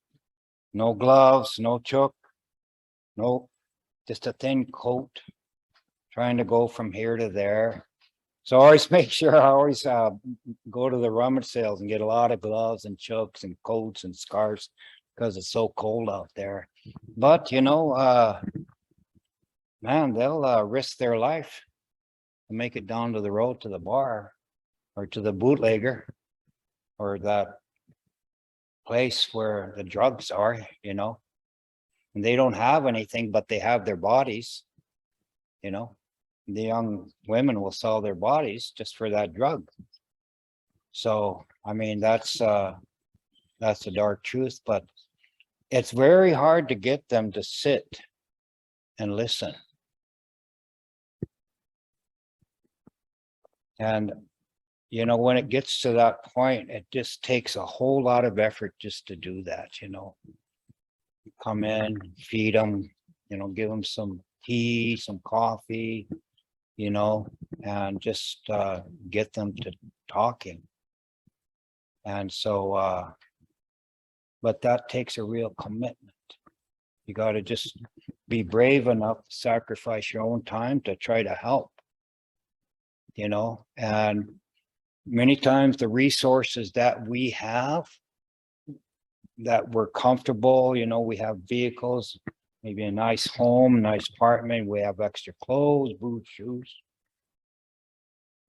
A: gloves, no chook, no, just a thin coat, trying to go from here to there. So I always make sure I always go to the rummage sales and get a lot of gloves and chooks and coats and scarves because it's so cold out there. But you know, man, they'll risk their life to make it down to the road to the bar or to the bootlegger or that place where the drugs are, you know. And they don't have anything, but they have their bodies, you know. The young women will sell their bodies just for that drug. So, I mean, that's the dark truth, but it's very hard to get them to sit and listen. And, you know, when it gets to that point, it just takes a whole lot of effort just to do that, you know. Come in, feed them, you know, give them some tea, some coffee, you know, and just get them to talking. And so, but that takes a real commitment. You got to just be brave enough to sacrifice your own time to try to help, you know. And many times the resources that we have, that we're comfortable, you know, we have vehicles, maybe a nice home, nice apartment, we have extra clothes, boots, shoes.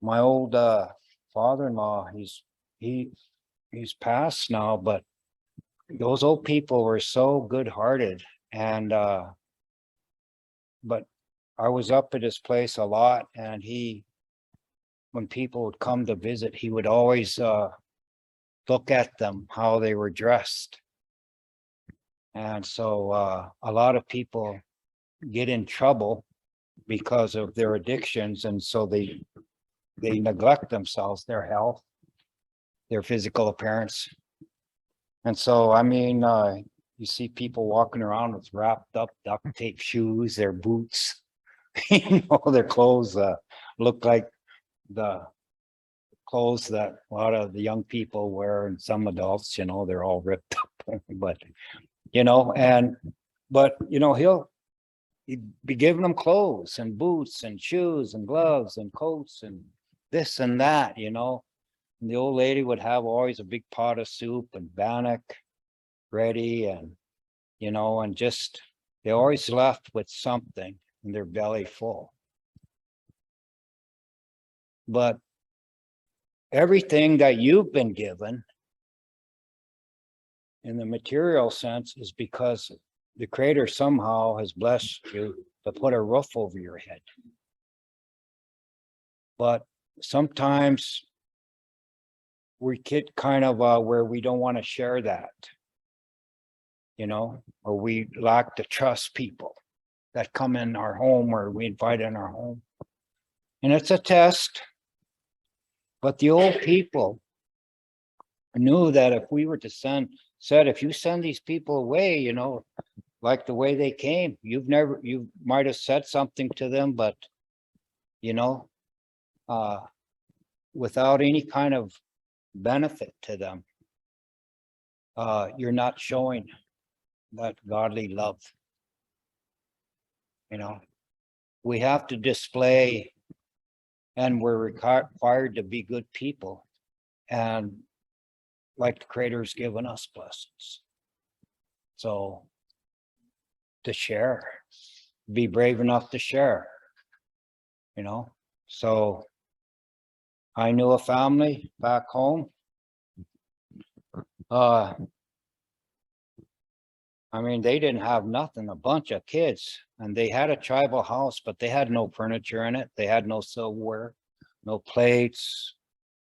A: My old father-in-law, he's passed now, but those old people were so good-hearted. And but I was up at his place a lot, and when people would come to visit, he would always look at them, how they were dressed. And so a lot of people get in trouble because of their addictions, and so they neglect themselves, their health, their physical appearance. And so, I mean, you see people walking around with wrapped up duct tape shoes, their boots, you know, their clothes look like the clothes that a lot of the young people wear, and some adults, you know, they're all ripped up. But, you know, but, you know, he'd be giving them clothes and boots and shoes and gloves and coats and this and that, you know. And the old lady would have always a big pot of soup and bannock ready, and, you know, and just, they always left with something in their belly full. But everything that you've been given in the material sense is because the Creator somehow has blessed you to put a roof over your head. But sometimes we get kind of where we don't want to share that, you know, or we lack to trust people that come in our home or we invite in our home. And it's a test. But the old people knew that if we were to said, if you send these people away, you know, like the way they came. You might have said something to them, but you know, without any kind of benefit to them, you're not showing that godly love. You know, we have to display, and we're required to be good people, and like the Creator's given us blessings. So to share, be brave enough to share, you know. So I knew a family back home. I mean, they didn't have nothing, a bunch of kids, and they had a tribal house, but they had no furniture in it. They had no silverware, no plates,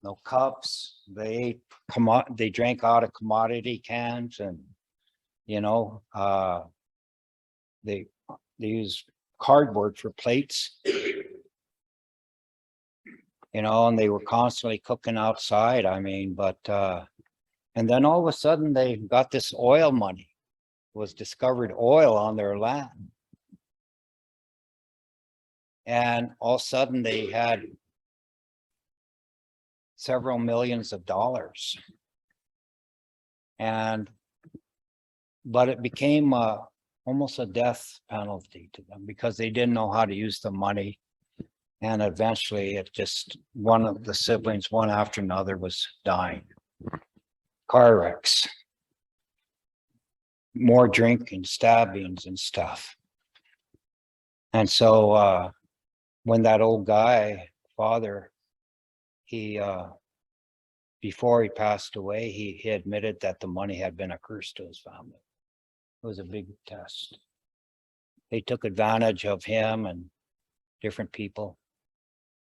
A: no cups. They drank out of commodity cans, and you know, they use cardboard for plates, you know, and they were constantly cooking outside. I mean, but and then all of a sudden they got this oil money, was discovered oil on their land. And all of a sudden they had several millions of dollars. But it became almost a death penalty to them because they didn't know how to use the money. And eventually it just, one of the siblings, one after another, was dying. Car wrecks, more drinking, stabbings and stuff. And so when that old guy, father, he before he passed away, he admitted that the money had been a curse to his family. It was a big test. They took advantage of him and different people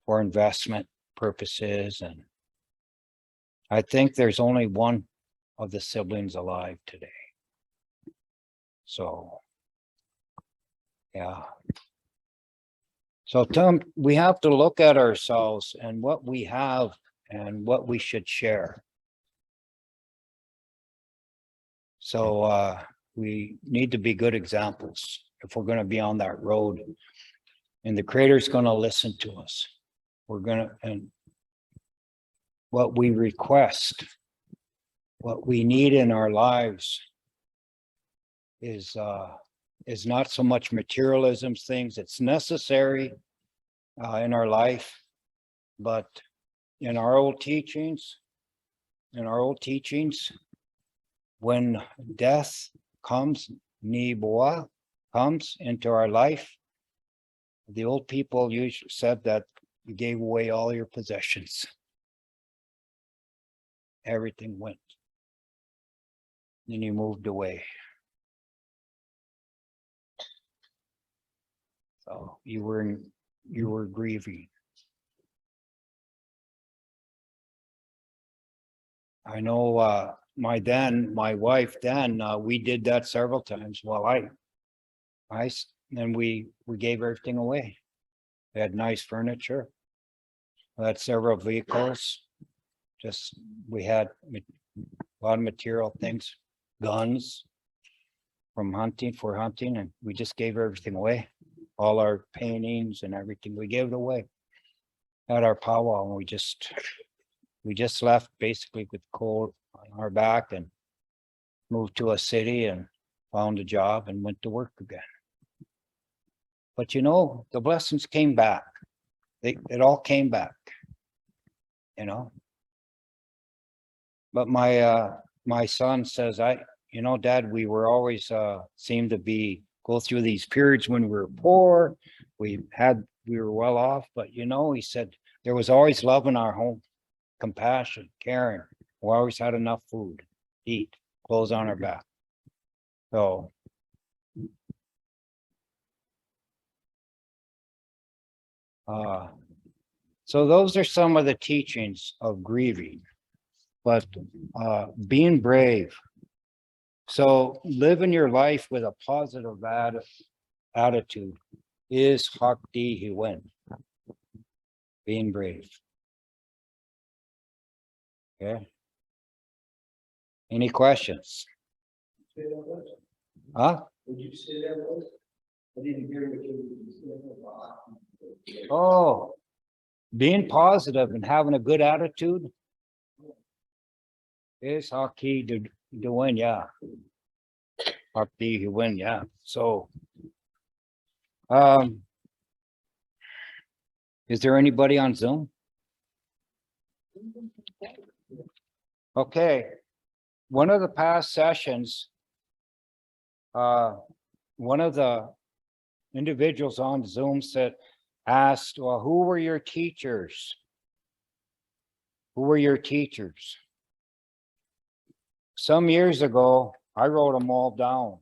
A: for investment purposes. And I think there's only one of the siblings alive today. So, yeah. So Tom, we have to look at ourselves and what we have and what we should share. So we need to be good examples if we're going to be on that road. And the Creator's going to listen to us. We're going to, and what we request, what we need in our lives is not so much materialism things. It's necessary in our life, but in our old teachings, when death comes, niboa comes into our life, the old people usually said that you gave away all your possessions. Everything went. Then you moved away. So you were grieving. I know my wife then, we did that several times. Well, then we gave everything away. We had nice furniture. We had several vehicles. We had a lot of material things, guns for hunting, and we just gave everything away. All our paintings and everything, we gave it away. At our powwow, and we just left basically with cold on our back and moved to a city and found a job and went to work again. But you know, the blessings came back. It all came back, you know. But my son says, Dad, we were always seemed to go through these periods when we were poor. We were well off, but you know, he said there was always love in our home, compassion, caring. We always had enough food, eat, clothes on our back. So those are some of the teachings of grieving, but being brave. So living your life with a positive attitude is Hakti Hiwen, being brave. Okay. Any questions? Huh?
B: Would you say that was? I didn't hear what you said.
A: Oh, being positive and having a good attitude is our key to win, yeah. Our key to win, yeah. So, is there anybody on Zoom? Okay, one of the past sessions, one of the individuals on Zoom asked, well, who were your teachers? Who were your teachers? Some years ago, I wrote them all down.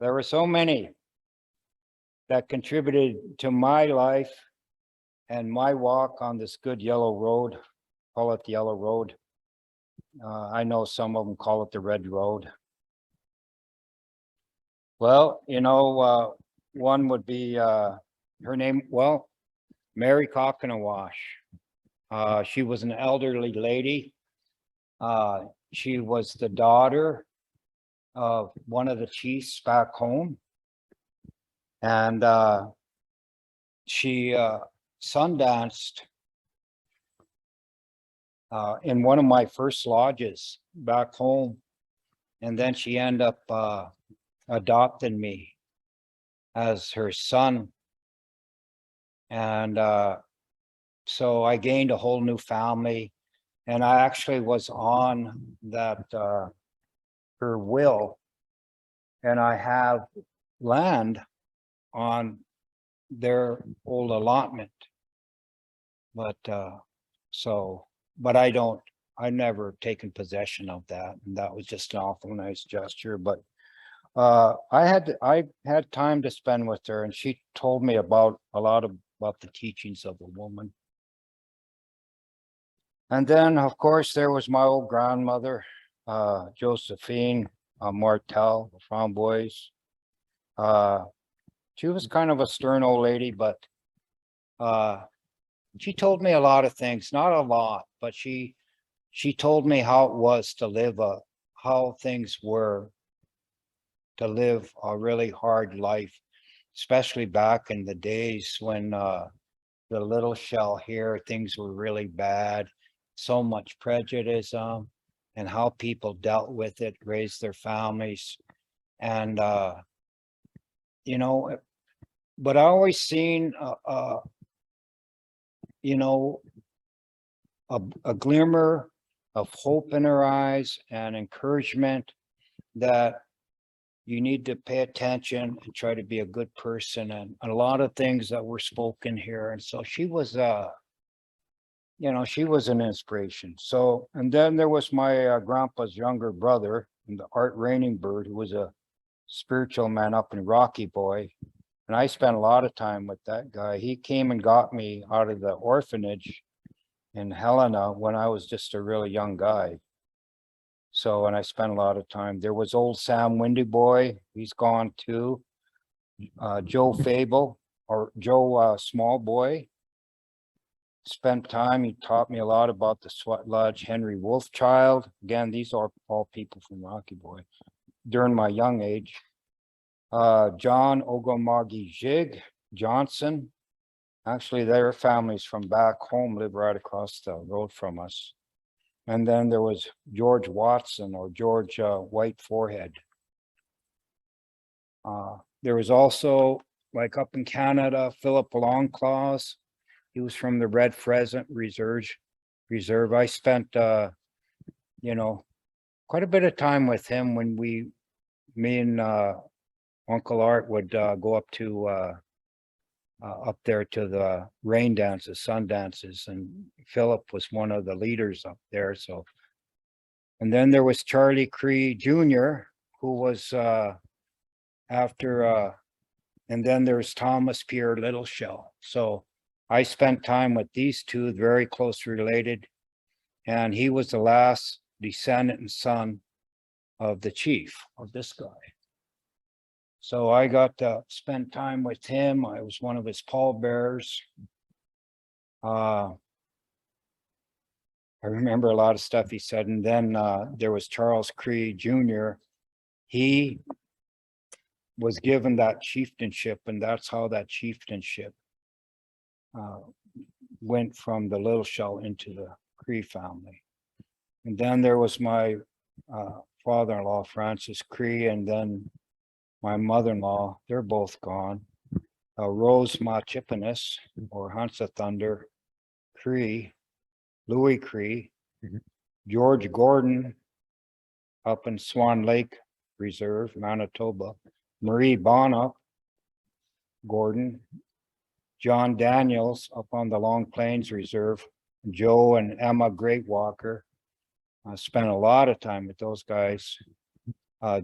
A: There were so many that contributed to my life and my walk on this good yellow road. Call it the yellow road. I know some of them call it the red road. Well, you know, one would be her name, well, Mary Cockinawash. She was an elderly lady. She was the daughter of one of the chiefs back home. And she sundanced in one of my first lodges back home. And then she ended up adopting me as her son. And so I gained a whole new family. And I actually was on that her will. And I have land on their old allotment. But but I never taken possession of that. And that was just an awful nice gesture. But I had time to spend with her, and she told me about the teachings of a woman. And then, of course, there was my old grandmother, Josephine Martel, Lafromboise. She was kind of a stern old lady, but she told me a lot of things, not a lot, but she told me how it was to live how things were to live a really hard life, especially back in the days when the little shell here, things were really bad, so much prejudice, and how people dealt with it, raised their families. And you know, but I always seen you know, a glimmer of hope in her eyes and encouragement that you need to pay attention and try to be a good person, and a lot of things that were spoken here. And so she was you know, she was an inspiration. So, and then there was my grandpa's younger brother, the Art Rainingbird, who was a spiritual man up in Rocky Boy. And I spent a lot of time with that guy. He came and got me out of the orphanage in Helena when I was just a really young guy. So, and I spent a lot of time. There was old Sam Windy Boy. He's gone too. Joe Fable or Joe Small Boy. Spent time. He taught me a lot about the Sweat Lodge. Henry Wolfchild. Again, these are all people from Rocky Boy during my young age. John Ogomagi Jig Johnson. Actually, their families from back home live right across the road from us. And then there was George Watson or George White Forehead. There was also, like up in Canada, Philip Longclaws. He was from the Red Pheasant Reserve. I spent, you know, quite a bit of time with him when me and Uncle Art would go up there to the rain dances, sun dances, and Philip was one of the leaders up there. So, and then there was Charlie Cree Jr., who was after, and then there's Thomas Pierre Littleshell. So I spent time with these two, very close related, and he was the last descendant and son of the chief, of this guy. So I got to spend time with him. I was one of his pallbearers. I remember a lot of stuff he said. And then there was Charles Cree Jr. He was given that chieftainship, and that's how that chieftainship went from the Little Shell into the Cree family. And then there was my father-in-law, Francis Cree, and then my mother-in-law. They're both gone. Rose Machipinis, or Hansa Thunder Cree, Louis Cree, George Gordon up in Swan Lake Reserve, Manitoba, Marie Bonup Gordon, John Daniels up on the Long Plains Reserve, Joe and Emma Greatwalker. I spent a lot of time with those guys.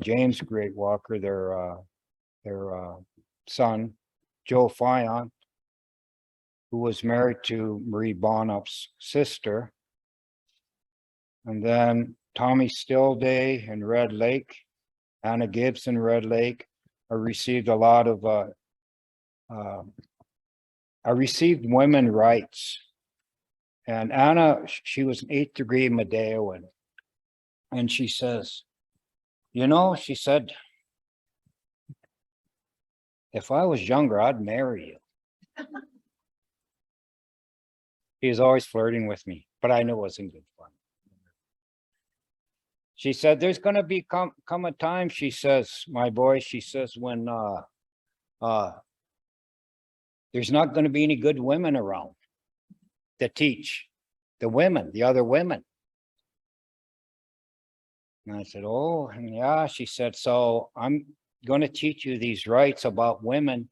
A: James Greatwalker, their son, Joe Fyon, who was married to Marie Bonup's sister. And then Tommy Stillday in Red Lake, Anna Gibbs in Red Lake. I received a lot of, I received women rights. And Anna, she was an 8th degree Medewan. And she says, you know, she said, if I was younger, I'd marry you. He was always flirting with me, but I knew it wasn't good fun. She said, there's going to be come a time, she says, my boy, she says, when there's not going to be any good women around to teach the women, the other women. And I said, oh, yeah, she said, so I'm going to teach you these rights about women.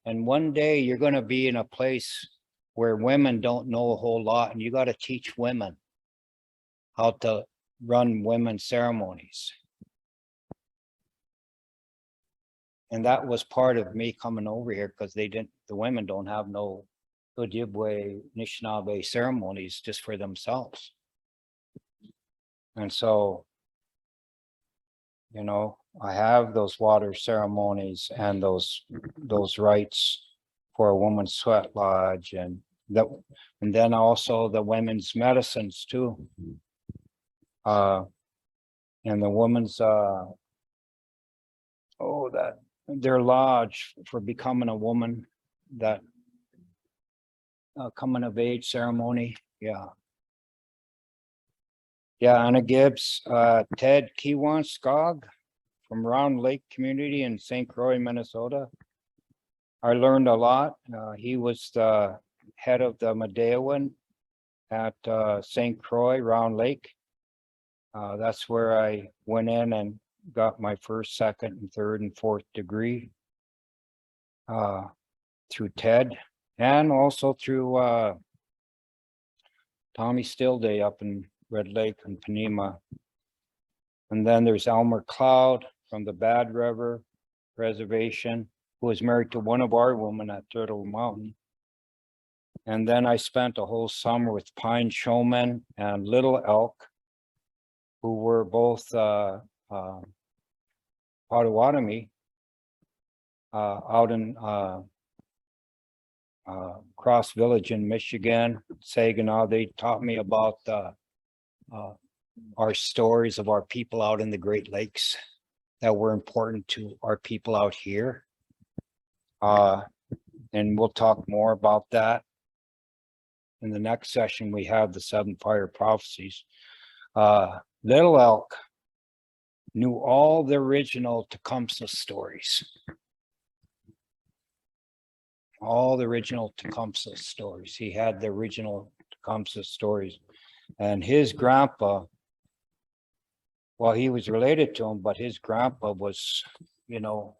A: And one day you're going to be in a place where women don't know a whole lot, and you got to teach women how to run women's ceremonies. And that was part of me coming over here, because the women don't have no Ojibwe, Anishinaabe ceremonies just for themselves. And so, you know, I have those water ceremonies and those rites for a woman's sweat lodge, and then also the women's medicines too. And the woman's their lodge for becoming a woman, that coming of age ceremony. Yeah, Anna Gibbs, Ted Kewanskog from Round Lake Community in St. Croix, Minnesota. I learned a lot. He was the head of the Medewan at St. Croix, Round Lake. That's where I went in and got my first, second, and third, and fourth degree through Ted, and also through Tommy Stillday up in Red Lake and Panema. And then there's Elmer Cloud from the Bad River Reservation, who was married to one of our women at Turtle Mountain. And then I spent a whole summer with Pine Showman and Little Elk, who were both Potawatomi out in Cross Village in Michigan, Saginaw. They taught me about our stories of our people out in the Great Lakes that were important to our people out here. And we'll talk more about that. In the next session, we have the 7 fire prophecies. Little Elk knew all the original Tecumseh stories. All the original Tecumseh stories. He had the original Tecumseh stories. And his grandpa, well, he was related to him, but his grandpa was, you know,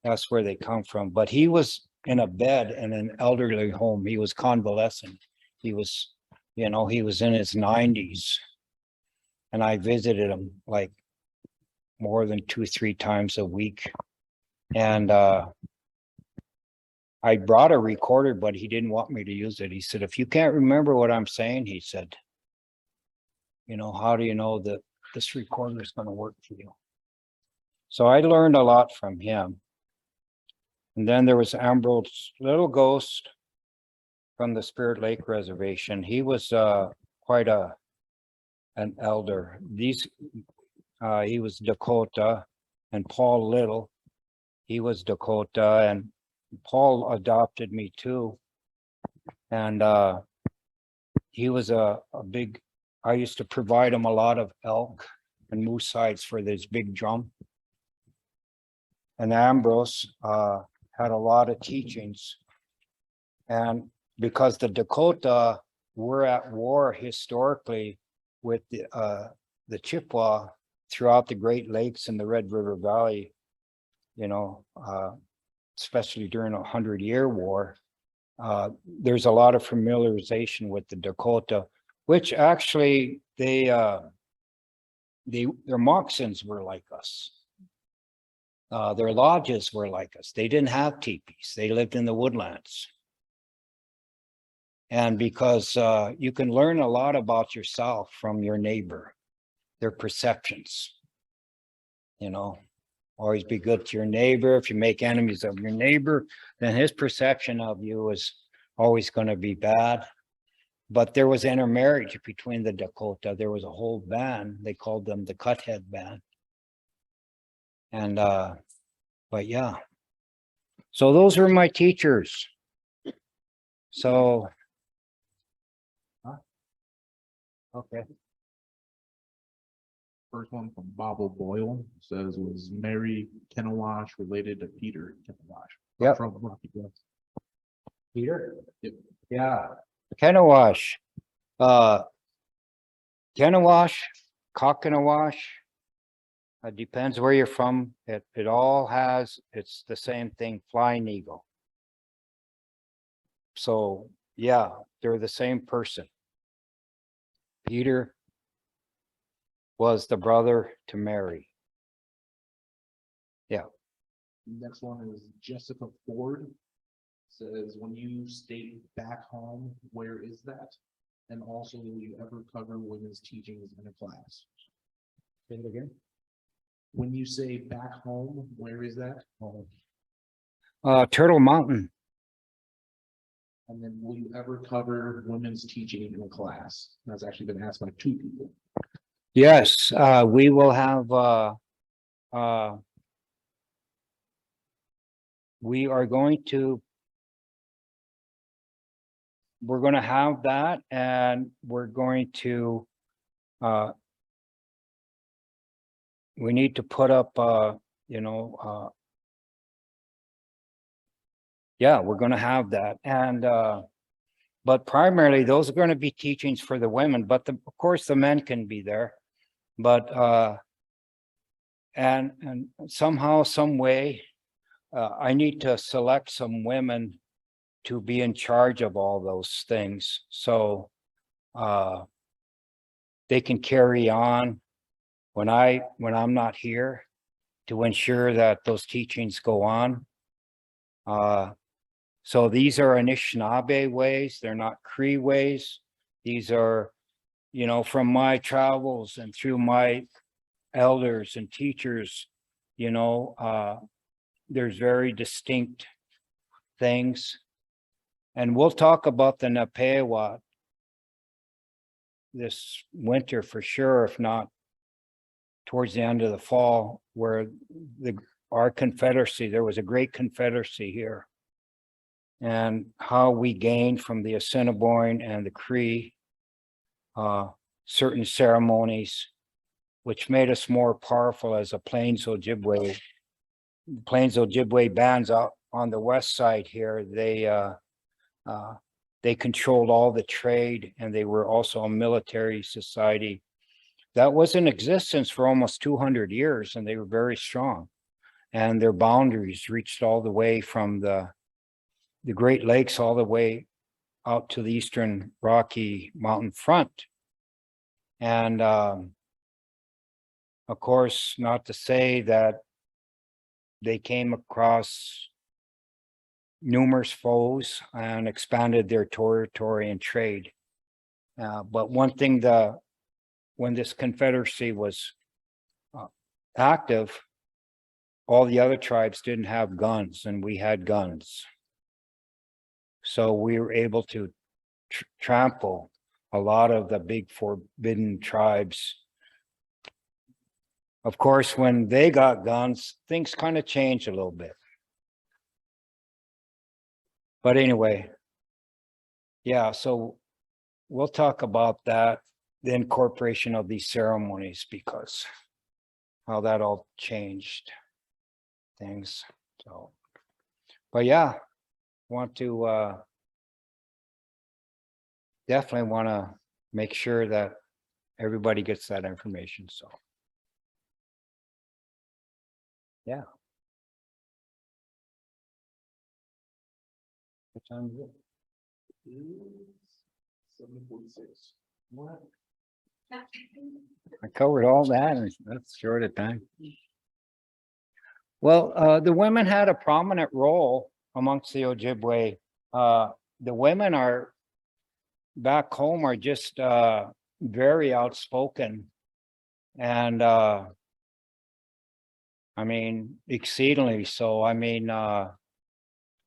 A: that's where they come from. But he was in a bed in an elderly home. He was convalescent. He was, you know, he was in his 90s. And I visited him like more than 2-3 times a week. And I brought a recorder, but he didn't want me to use it. He said, if you can't remember what I'm saying, he said, you know, how do you know that this recorder is going to work for you? So I learned a lot from him. And then there was Ambrose Little Ghost from the Spirit Lake Reservation. He was quite a an elder. He was Dakota, and Paul Little, he was Dakota, and Paul adopted me too. And he was a big, I used to provide him a lot of elk and moose hides for this big drum. And Ambrose had a lot of teachings. And because the Dakota were at war historically with the Chippewa throughout the Great Lakes and the Red River Valley, you know, especially during 100-year war, there's a lot of familiarization with the Dakota, which actually their moccasins were like us. Their lodges were like us. They didn't have teepees. They lived in the woodlands. And because you can learn a lot about yourself from your neighbor, their perceptions, you know, always be good to your neighbor. If you make enemies of your neighbor, then his perception of you is always going to be bad. But there was intermarriage between the Dakota. There was a whole band. They called them the Cuthead Band. And, but yeah. So those were my teachers. So, okay.
G: First one from Bob O'Boyle says, was Mary Kennewash related to Peter Kennewash?
A: Yep.
G: From Rocky Bluff.
A: Peter?
G: Yep.
A: Yeah. Kennewash. Kennewash, Cockanawash. It depends where you're from. It all has, it's the same thing, flying eagle. So yeah, they're the same person. Peter was the brother to Mary. Yeah.
G: Next one is Jessica Ford. Says, when you state back home, where is that? And also, will you ever cover women's teachings in a class?
A: Say it again.
G: When you say back home, where is that?
A: Turtle Mountain.
G: And then will you ever cover women's teaching in a class? That's actually been asked by 2 people.
A: Yes, we will have, we are going to, we're going to have that, and we're going to, we need to put up, you know, yeah, we're going to have that. And, but primarily those are going to be teachings for the women, but of course the men can be there. But and somehow, some way, I need to select some women to be in charge of all those things, so they can carry on when I'm not here, to ensure that those teachings go on. So these are Anishinaabe ways, they're not Cree ways. These are, you know, from my travels and through my elders and teachers, you know, there's very distinct things. And we'll talk about the Napewa this winter for sure, if not towards the end of the fall, where our confederacy, there was a great confederacy here. And how we gained from the Assiniboine and the Cree certain ceremonies, which made us more powerful as a Plains Ojibwe. Plains Ojibwe bands out on the west side here, they controlled all the trade, and they were also a military society that was in existence for almost 200 years, and they were very strong. And their boundaries reached all the way from the Great Lakes all the way out to the eastern Rocky Mountain front. And of course, not to say that they came across numerous foes and expanded their territory and trade. But one thing, when this confederacy was active, all the other tribes didn't have guns, and we had guns. So we were able to trample a lot of the big forbidden tribes. Of course, when they got guns, things kind of changed a little bit. But anyway, yeah, so we'll talk about that, the incorporation of these ceremonies, because how that all changed things. So, but yeah, want to definitely want to make sure that everybody gets that information. So, yeah. What time is it?
G: 7:46.
A: What? I covered all that and that's short of time. Well, the women had a prominent role amongst the Ojibwe. The women are back home are just very outspoken and I mean exceedingly so. I mean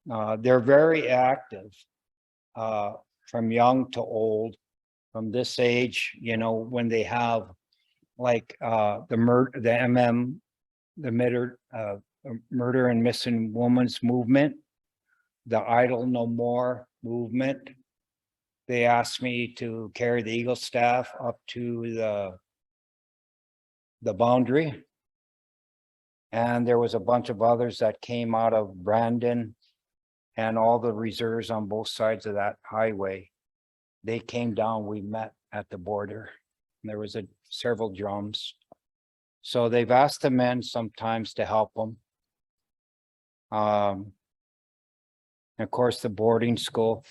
A: they're very active from young to old, from this age, you know, when they have like the murder and missing women's movement, the Idle No More movement. They asked me to carry the Eagle staff up to the boundary. And there was a bunch of others that came out of Brandon and all the reserves on both sides of that highway. They came down, we met at the border. And there was several drums. So they've asked the men sometimes to help them. And of course, the boarding school.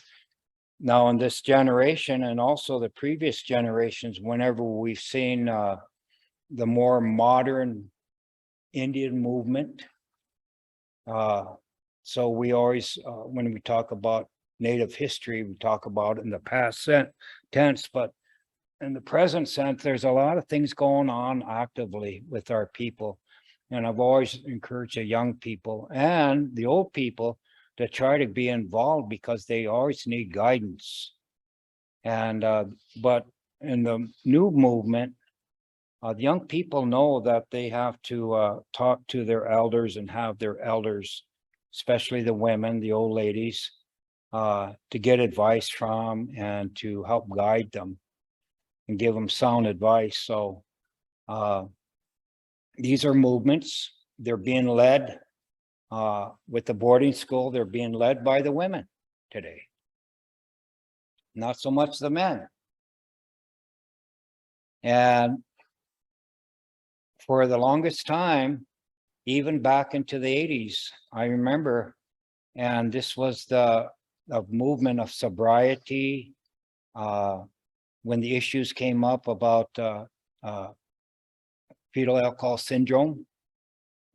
A: Now in this generation and also the previous generations, whenever we've seen the more modern Indian movement. So we always, when we talk about Native history, we talk about it in the past tense, but in the present sense, there's a lot of things going on actively with our people. And I've always encouraged the young people and the old people to try to be involved because they always need guidance. And, but in the new movement, the young people know that they have to talk to their elders and have their elders, especially the women, the old ladies, to get advice from and to help guide them and give them sound advice. So these are movements. They're being led with the boarding school. They're being led by the women today, not so much the men. And for the longest time, even back into the 80s, I remember, and this was the movement of sobriety, when the issues came up about fetal alcohol syndrome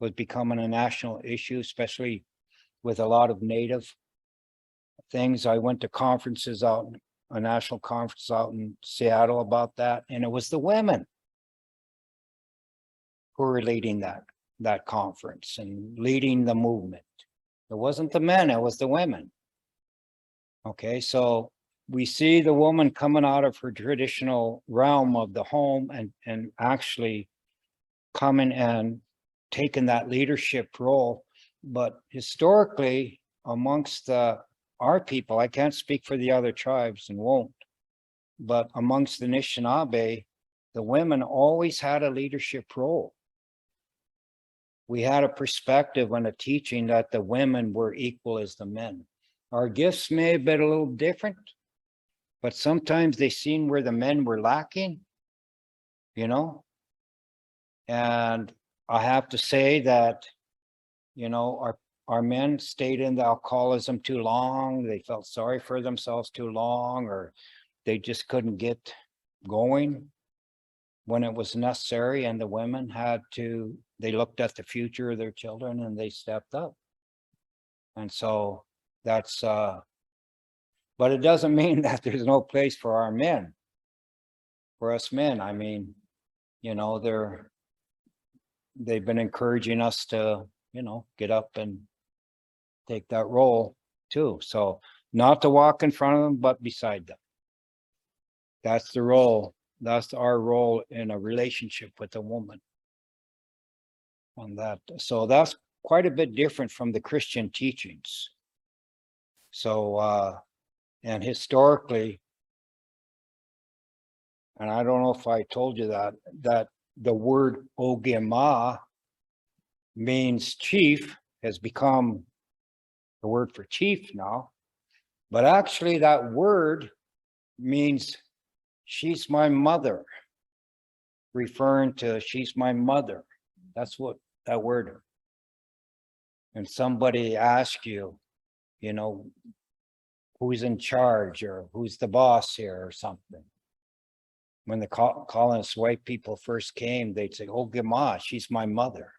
A: was becoming a national issue, especially with a lot of Native things. I went to conferences a national conference out in Seattle about that, and it was the women who were leading that conference and leading the movement. It wasn't the men, it was the women. Okay, so we see the woman coming out of her traditional realm of the home and actually coming and taking that leadership role. But historically, amongst our people, I can't speak for the other tribes and won't, but amongst the Anishinaabe, the women always had a leadership role. We had a perspective and a teaching that the women were equal as the men. Our gifts may have been a little different, but sometimes they seen where the men were lacking, you know. And I have to say that, you know, our men stayed in the alcoholism too long. They felt sorry for themselves too long, or they just couldn't get going when it was necessary. And the women they looked at the future of their children and they stepped up. And so that's, but it doesn't mean that there's no place for our men, for us men. I mean, you know, they've been encouraging us to, you know, get up and take that role too. So not to walk in front of them, but beside them. That's the role. That's our role in a relationship with a woman. On that, so that's quite a bit different from the Christian teachings. So, and historically, and I don't know if I told you that the word Ogema means chief, has become the word for chief now. But actually that word means she's my mother, referring to she's my mother. That's what that word. And somebody asks you, you know, who's in charge or who's the boss here or something. When the colonists, white people first came, they'd say, oh, Gema, she's my mother.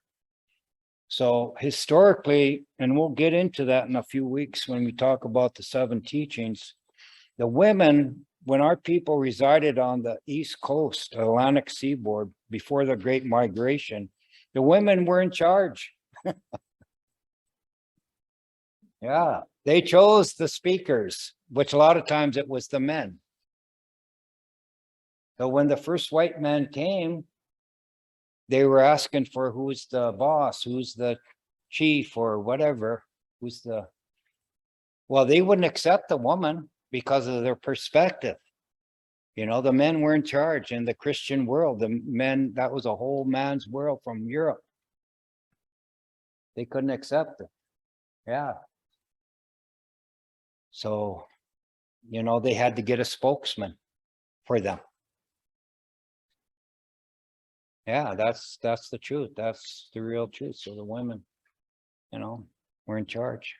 A: So historically, and we'll get into that in a few weeks when we talk about the 7 teachings, the women, when our people resided on the East Coast, Atlantic seaboard, before the Great Migration, the women were in charge. Yeah, they chose the speakers, which a lot of times it was the men. So when the first white men came, they were asking for who's the boss, who's the chief or whatever, who's the, well, they wouldn't accept the woman because of their perspective. You know, the men were in charge in the Christian world. The men, that was a whole man's world from Europe. They couldn't accept it. Yeah. So, you know, they had to get a spokesman for them. Yeah, that's the truth. That's the real truth. So the women, you know, were in charge.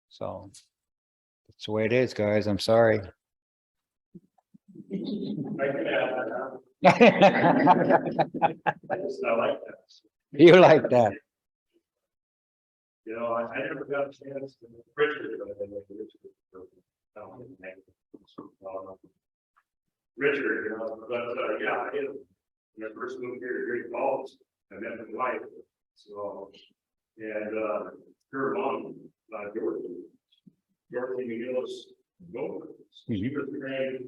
A: So that's the way it is, guys. I'm sorry.
H: I could add that. I like that.
A: You like that?
H: You know, I never got a chance to Richard, but I like Richard, you know, but yeah, I did. When I first moved here to Great Falls, I met my wife. So, and her mom, Dorothy McGillis, she was trained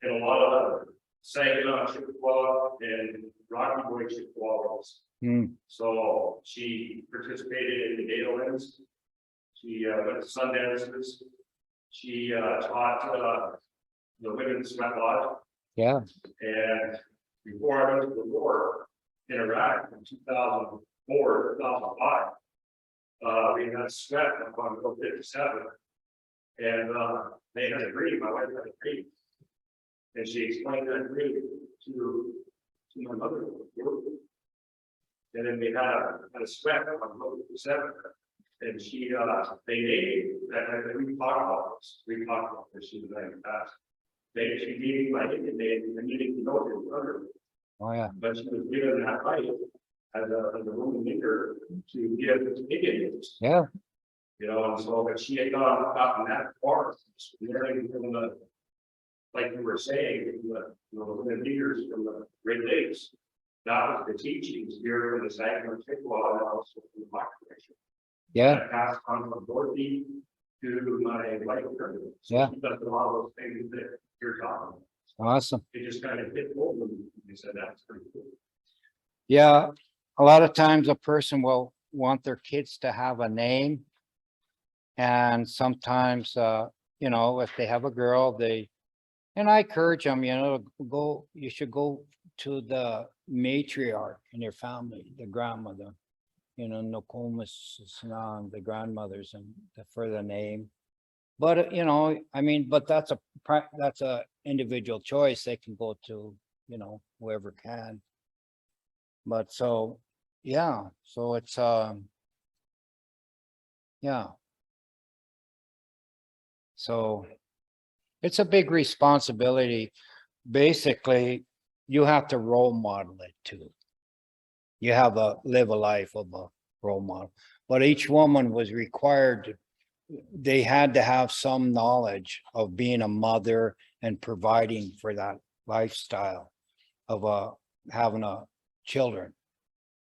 H: in a lot of Saginaw Chippewa and Rocky Boy Chippewas. So she participated in the Gaylands. She went to Sundances. She taught the women's sweat lodge.
A: Yeah.
H: And before I went to the war in Iraq in 2004, 2005, we had sweat up on Road 57. And they had a dream. My wife had a dream. And she explained that dream to my mother. And then they had a sweat on Road 57. And she, they named that we talked about this. We talked about this. She was in the past. She gave me my Indian name and needed to know it was under.
A: Oh yeah.
H: But she was given that right as a woman leader to give Indian names.
A: Yeah.
H: You know, and so, but she had gotten that far, learning from the, like you were saying, the women leaders from the Great Lakes. That was the teachings here from the Saginaw Chippewa and also from the Black Nation.
A: Yeah.
H: That passed on from Dorothy to my wife. So
A: Yeah.
H: she does a lot of those things that you're talking about.
A: Awesome.
H: It just kind of hit home when you said that's pretty cool.
A: Yeah. A lot of times a person will want their kids to have a name. And sometimes, you know, if they have a girl, and I encourage them, you know, you should go to the matriarch in your family, the grandmother, you know, Nokomis, the grandmothers and for the name. But, you know, I mean, but that's a individual choice. They can go to, you know, whoever can. But so, yeah, so it's, yeah. So it's a big responsibility. Basically, you have to role model it too. You have live a life of a role model, but each woman was required, they had to have some knowledge of being a mother and providing for that lifestyle of having children.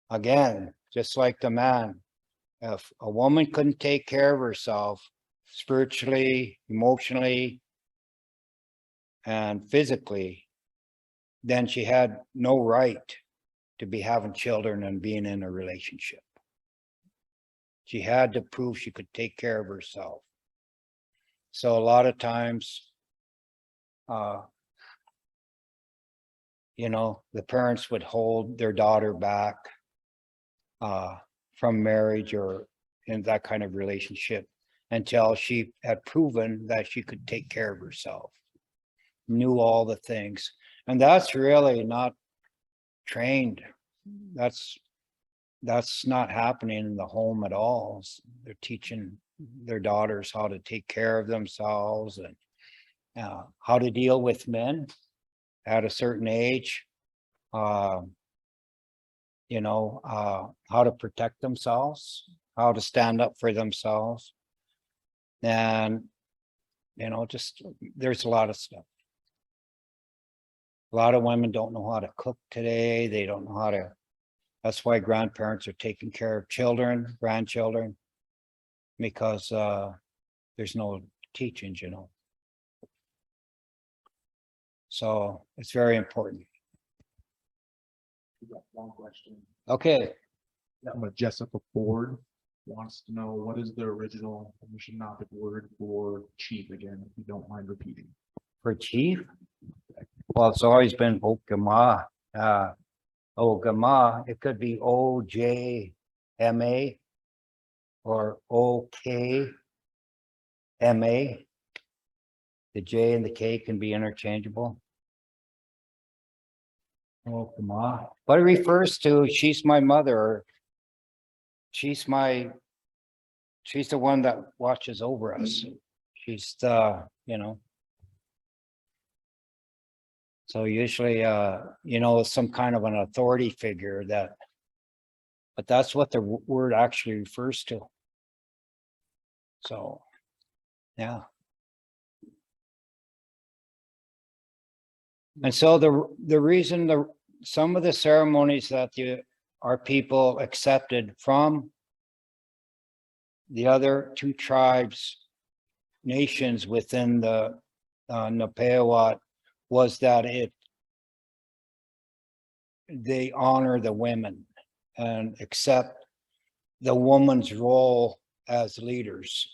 A: Again, just like the man, if a woman couldn't take care of herself spiritually, emotionally, and physically, then she had no right to be having children and being in a relationship. She had to prove she could take care of herself. So a lot of times, you know, the parents would hold their daughter back from marriage or in that kind of relationship until she had proven that she could take care of herself, knew all the things. And that's really not trained. That's not happening in the home at all. They're teaching their daughters how to take care of themselves and how to deal with men at a certain age. You know, how to protect themselves, how to stand up for themselves. And, you know, just there's a lot of stuff. A lot of women don't know how to cook today. They don't know how to, that's why grandparents are taking care of children, grandchildren, because there's no teachings, you know. So it's very important.
G: We got one question.
A: Okay,
G: Jessica Ford wants to know what is the original Anishinaabe word for chief again, if you don't mind repeating.
A: for chief, well, it's always been Okama. Ogama, it could be OJMA or OKMA. The J and the K can be interchangeable. Okama, but it refers to she's my mother. She's the one that watches over us. She's the, you know. So usually, you know, some kind of an authority figure that, but that's what the word actually refers to. So, yeah. And so the reason some of the ceremonies that our people accepted from the other two tribes, nations within the Napeawat was that they honor the women and accept the woman's role as leaders.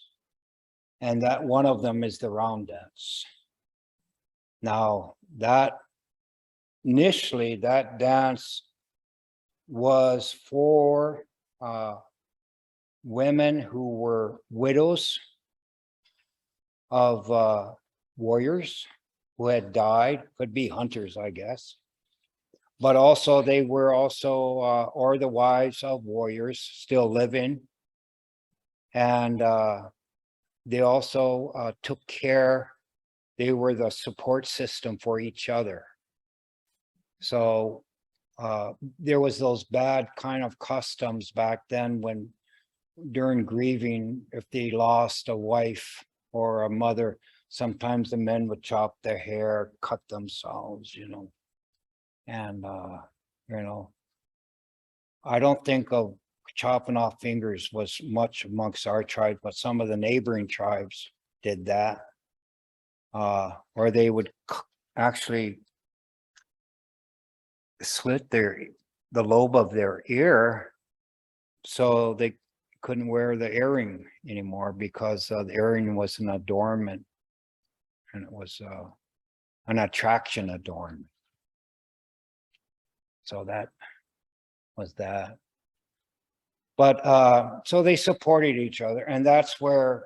A: And that one of them is the round dance. Now that initially that dance was for women who were widows of warriors who had died, could be hunters, I guess. But also they were also, or the wives of warriors still living. And they also took care, they were the support system for each other. So there was those bad kind of customs back then when during grieving, if they lost a wife or a mother, sometimes the men would chop their hair, cut themselves, you know. And, you know, I don't think of chopping off fingers was much amongst our tribe, but some of the neighboring tribes did that. Or they would actually slit the lobe of their ear so they couldn't wear the earring anymore because the earring was an adornment and it was an attraction adornment. So that was that. But so they supported each other, and that's where